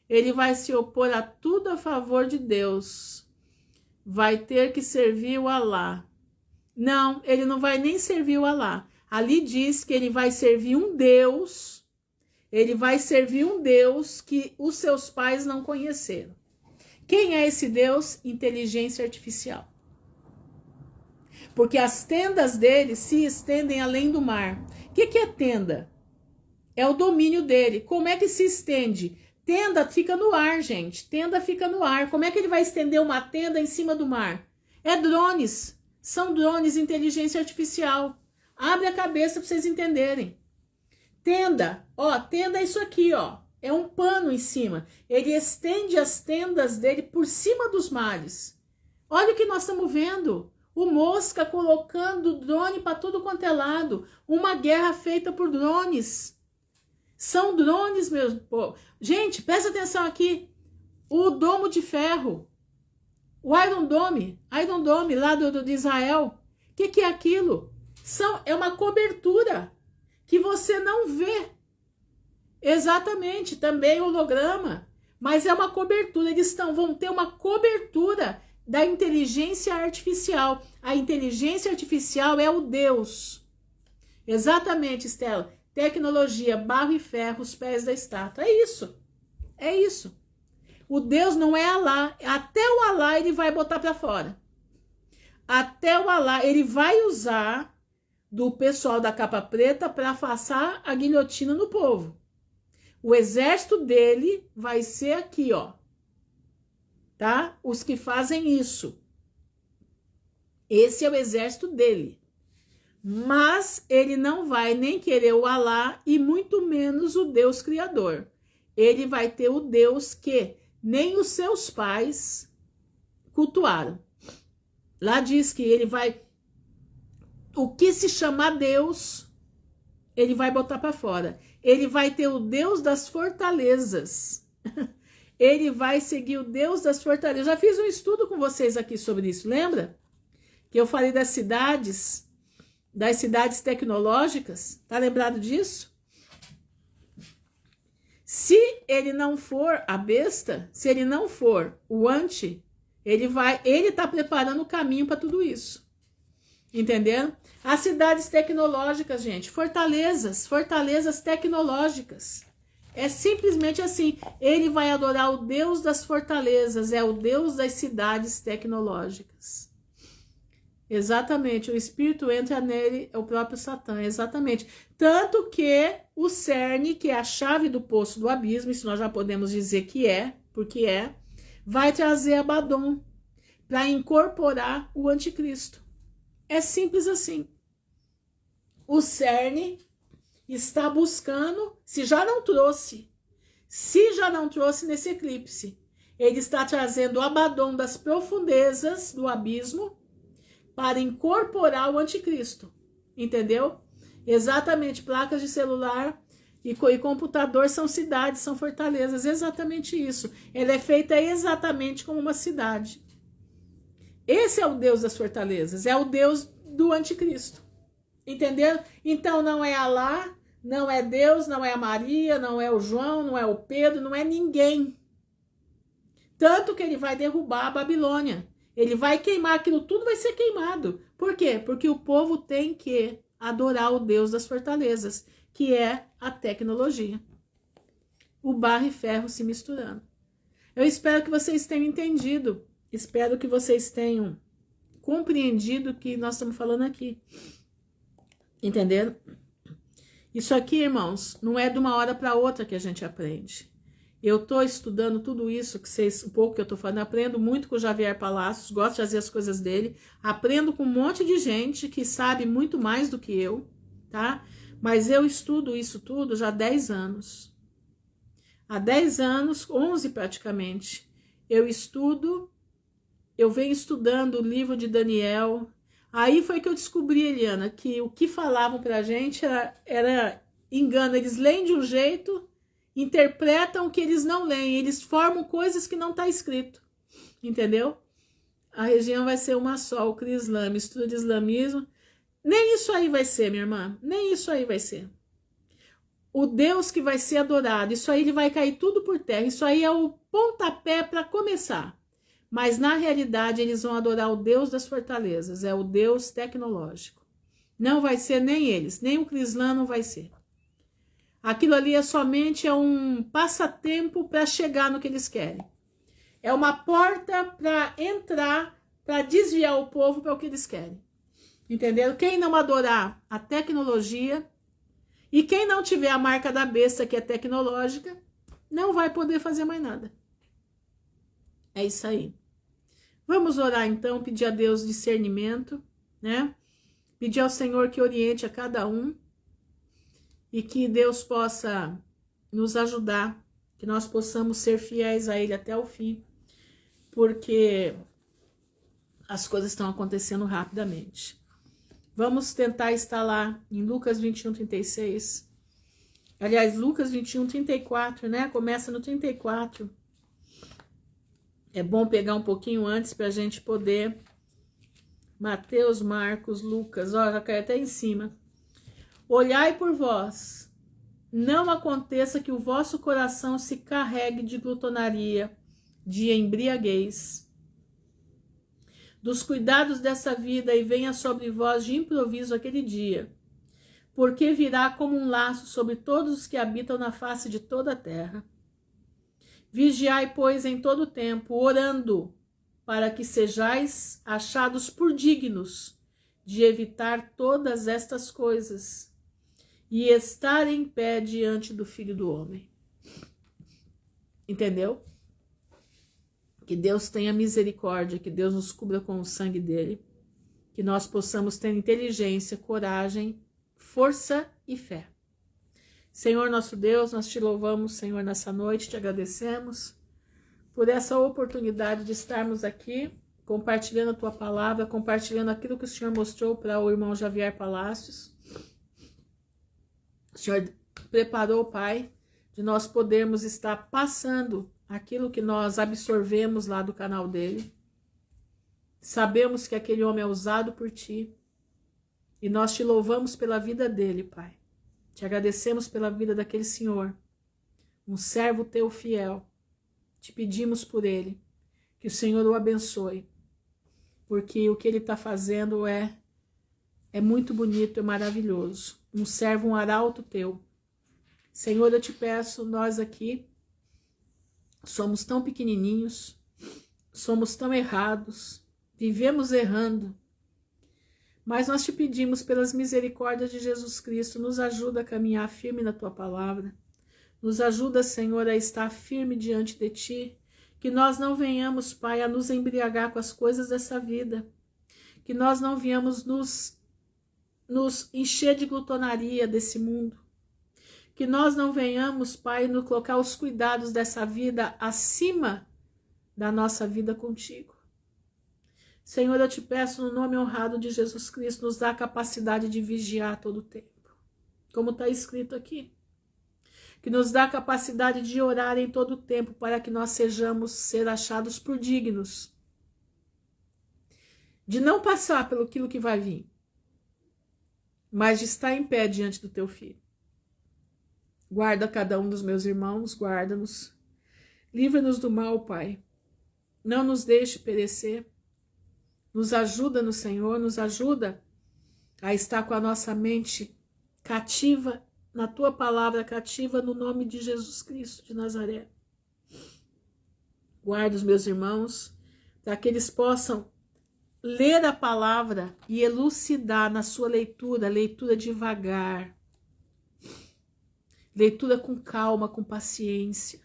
Ele vai se opor a tudo a favor de Deus. Vai ter que servir o Alá. Não, ele não vai nem servir o Alá. Ali diz que ele vai servir um Deus. Ele vai servir um Deus que os seus pais não conheceram. Quem é esse Deus? Inteligência artificial. Porque as tendas dele se estendem além do mar. O que é tenda? É o domínio dele. Como é que se estende? Tenda fica no ar, gente. Tenda fica no ar. Como é que ele vai estender uma tenda em cima do mar? É drones. São drones, inteligência artificial. Abre a cabeça para vocês entenderem. Tenda. Ó, tenda é isso aqui, ó. É um pano em cima. Ele estende as tendas dele por cima dos mares. Olha o que nós estamos vendo. O Mosca colocando drone para tudo quanto é lado. Uma guerra feita por drones. São drones, meus povo. Gente, presta atenção aqui. O domo de ferro. O Iron Dome lá de Israel. O que é aquilo? É uma cobertura que você não vê. Exatamente, também holograma. Mas é uma cobertura. Eles vão ter uma cobertura da inteligência artificial. A inteligência artificial é o Deus. Exatamente, Estela. Tecnologia, barro e ferro, os pés da estátua. É isso. É isso. O Deus não é Alá. Até o Alá ele vai botar para fora. Até o Alá ele vai usar do pessoal da capa preta para passar a guilhotina no povo. O exército dele vai ser aqui, ó. Tá? Os que fazem isso. Esse é o exército dele. Mas ele não vai nem querer o Alá e muito menos o Deus Criador. Ele vai ter o Deus que nem os seus pais cultuaram. Lá diz que ele vai... O que se chamar Deus, ele vai botar para fora. Ele vai ter o Deus das fortalezas. Ele vai seguir o Deus das fortalezas. Eu já fiz um estudo com vocês aqui sobre isso, lembra? Que eu falei das cidades tecnológicas. Tá lembrado disso? Se ele não for a besta, se ele não for o anti, ele tá preparando o caminho para tudo isso. Entenderam? As cidades tecnológicas, gente, fortalezas tecnológicas. É simplesmente assim, ele vai adorar o Deus das fortalezas, é o Deus das cidades tecnológicas. Exatamente, o espírito entra nele, é o próprio Satã, exatamente. Tanto que o cerne, que é a chave do poço do abismo, isso nós já podemos dizer que porque vai trazer Abaddon para incorporar o anticristo. É simples assim. O cerne está buscando, se já não trouxe nesse eclipse, ele está trazendo o Abaddon das profundezas do abismo para incorporar o anticristo, entendeu? Exatamente, placas de celular e computador são cidades, são fortalezas, exatamente isso. Ela é feita exatamente como uma cidade. Esse é o Deus das fortalezas, é o Deus do anticristo. Entendeu? Então não é Alá, não é Deus, não é a Maria, não é o João, não é o Pedro, não é ninguém. Tanto que ele vai derrubar a Babilônia. Ele vai queimar, aquilo tudo vai ser queimado. Por quê? Porque o povo tem que adorar o Deus das fortalezas, que é a tecnologia. O barro e ferro se misturando. Eu espero que vocês tenham entendido. Espero que vocês tenham compreendido o que nós estamos falando aqui. Entenderam? Isso aqui, irmãos, não é de uma hora para outra que a gente aprende. Eu estou estudando tudo isso, que vocês, um pouco que eu estou falando, aprendo muito com o Javier Palacios, gosto de fazer as coisas dele, aprendo com um monte de gente que sabe muito mais do que eu, tá? Mas eu estudo isso tudo já há 10 anos. Há 10 anos, 11 praticamente, eu venho estudando o livro de Daniel. Aí foi que eu descobri, Eliana, que o que falavam pra gente era engano. Eles leem de um jeito, interpretam o que eles não leem, eles formam coisas que não está escrito, entendeu? A região vai ser uma só, o CRISLAM, estudo de islamismo. Nem isso aí vai ser, minha irmã, nem isso aí vai ser. O Deus que vai ser adorado, isso aí ele vai cair tudo por terra, isso aí é o pontapé para começar. Mas na realidade eles vão adorar o Deus das fortalezas, é o Deus tecnológico. Não vai ser nem eles, nem o CRISLAM não vai ser. Aquilo ali é somente um passatempo para chegar no que eles querem. É uma porta para entrar, para desviar o povo para o que eles querem. Entenderam? Quem não adorar a tecnologia e quem não tiver a marca da besta, que é tecnológica, não vai poder fazer mais nada. É isso aí. Vamos orar então, pedir a Deus discernimento, né? Pedir ao Senhor que oriente a cada um e que Deus possa nos ajudar, que nós possamos ser fiéis a Ele até o fim, porque as coisas estão acontecendo rapidamente. Vamos tentar estar lá em Lucas 21, 36. Aliás, Lucas 21, 34, né? Começa no 34. É bom pegar um pouquinho antes para a gente poder. Mateus, Marcos, Lucas, ó, já cai até em cima. Olhai por vós, não aconteça que o vosso coração se carregue de glutonaria, de embriaguez, dos cuidados dessa vida e venha sobre vós de improviso aquele dia, porque virá como um laço sobre todos os que habitam na face de toda a terra. Vigiai, pois, em todo o tempo, orando, para que sejais achados por dignos de evitar todas estas coisas e estar em pé diante do Filho do Homem. Entendeu? Que Deus tenha misericórdia, que Deus nos cubra com o sangue dele, que nós possamos ter inteligência, coragem, força e fé. Senhor nosso Deus, nós te louvamos, Senhor, nessa noite, te agradecemos por essa oportunidade de estarmos aqui, compartilhando a tua palavra, compartilhando aquilo que o Senhor mostrou para o irmão Javier Palacios. O Senhor preparou, Pai, de nós podermos estar passando aquilo que nós absorvemos lá do canal dele. Sabemos que aquele homem é usado por ti e nós te louvamos pela vida dele, Pai. Te agradecemos pela vida daquele senhor, um servo teu fiel. Te pedimos por ele, que o Senhor o abençoe, porque o que ele está fazendo é muito bonito, é maravilhoso. Um servo, um arauto teu. Senhor, eu te peço, nós aqui somos tão pequenininhos, somos tão errados, vivemos errando, mas nós te pedimos pelas misericórdias de Jesus Cristo, nos ajuda a caminhar firme na tua palavra. Nos ajuda, Senhor, a estar firme diante de ti, que nós não venhamos, Pai, a nos embriagar com as coisas dessa vida, que nós não venhamos nos encher de glutonaria desse mundo, que nós não venhamos, Pai, nos colocar os cuidados dessa vida acima da nossa vida contigo. Senhor, eu te peço no nome honrado de Jesus Cristo, nos dá a capacidade de vigiar todo o tempo. como está escrito aqui, que nos dá a capacidade de orar em todo o tempo para que nós sejamos ser achados por dignos, de não passar pelo aquilo que vai vir, mas de estar em pé diante do teu filho. Guarda cada um dos meus irmãos, guarda-nos, livra-nos do mal, Pai. Não nos deixe perecer. Nos ajuda no Senhor, nos ajuda a estar com a nossa mente cativa, na tua palavra cativa, no nome de Jesus Cristo de Nazaré. Guarda os meus irmãos, para que eles possam ler a palavra e elucidar na sua leitura, leitura devagar, leitura com calma, com paciência,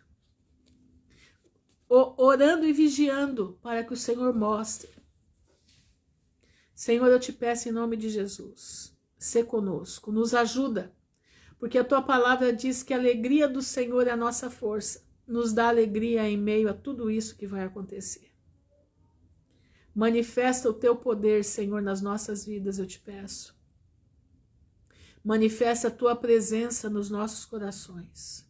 orando e vigiando para que o Senhor mostre. Senhor, eu te peço em nome de Jesus, sê conosco, nos ajuda, porque a tua palavra diz que a alegria do Senhor é a nossa força, nos dá alegria em meio a tudo isso que vai acontecer. Manifesta o teu poder, Senhor, nas nossas vidas, eu te peço. Manifesta a tua presença nos nossos corações.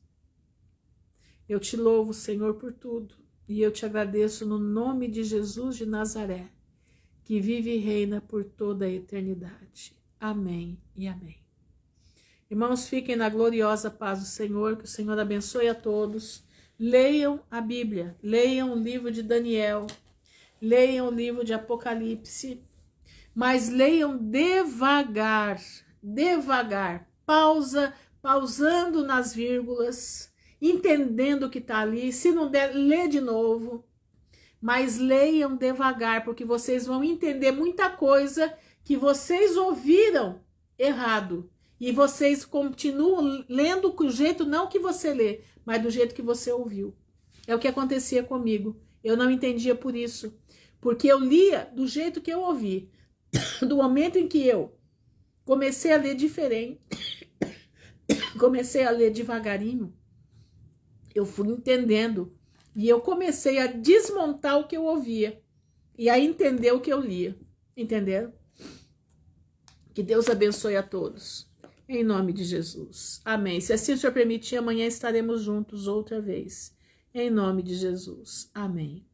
Eu te louvo, Senhor, por tudo, e eu te agradeço no nome de Jesus de Nazaré, que vive e reina por toda a eternidade. Amém e amém. Irmãos, fiquem na gloriosa paz do Senhor, que o Senhor abençoe a todos. Leiam a Bíblia, leiam o livro de Daniel, leiam o livro de Apocalipse, mas leiam devagar, pausando nas vírgulas, entendendo o que está ali. Se não der, lê de novo. Mas leiam devagar, porque vocês vão entender muita coisa que vocês ouviram errado. E vocês continuam lendo do jeito não que você lê, mas do jeito que você ouviu. É o que acontecia comigo. Eu não entendia por isso. Porque eu lia do jeito que eu ouvi. Do momento em que eu comecei a ler diferente, comecei a ler devagarinho, eu fui entendendo. E eu comecei a desmontar o que eu ouvia e a entender o que eu lia. Entenderam? Que Deus abençoe a todos. Em nome de Jesus. Amém. Se assim o Senhor permitir, amanhã estaremos juntos outra vez. Em nome de Jesus. Amém.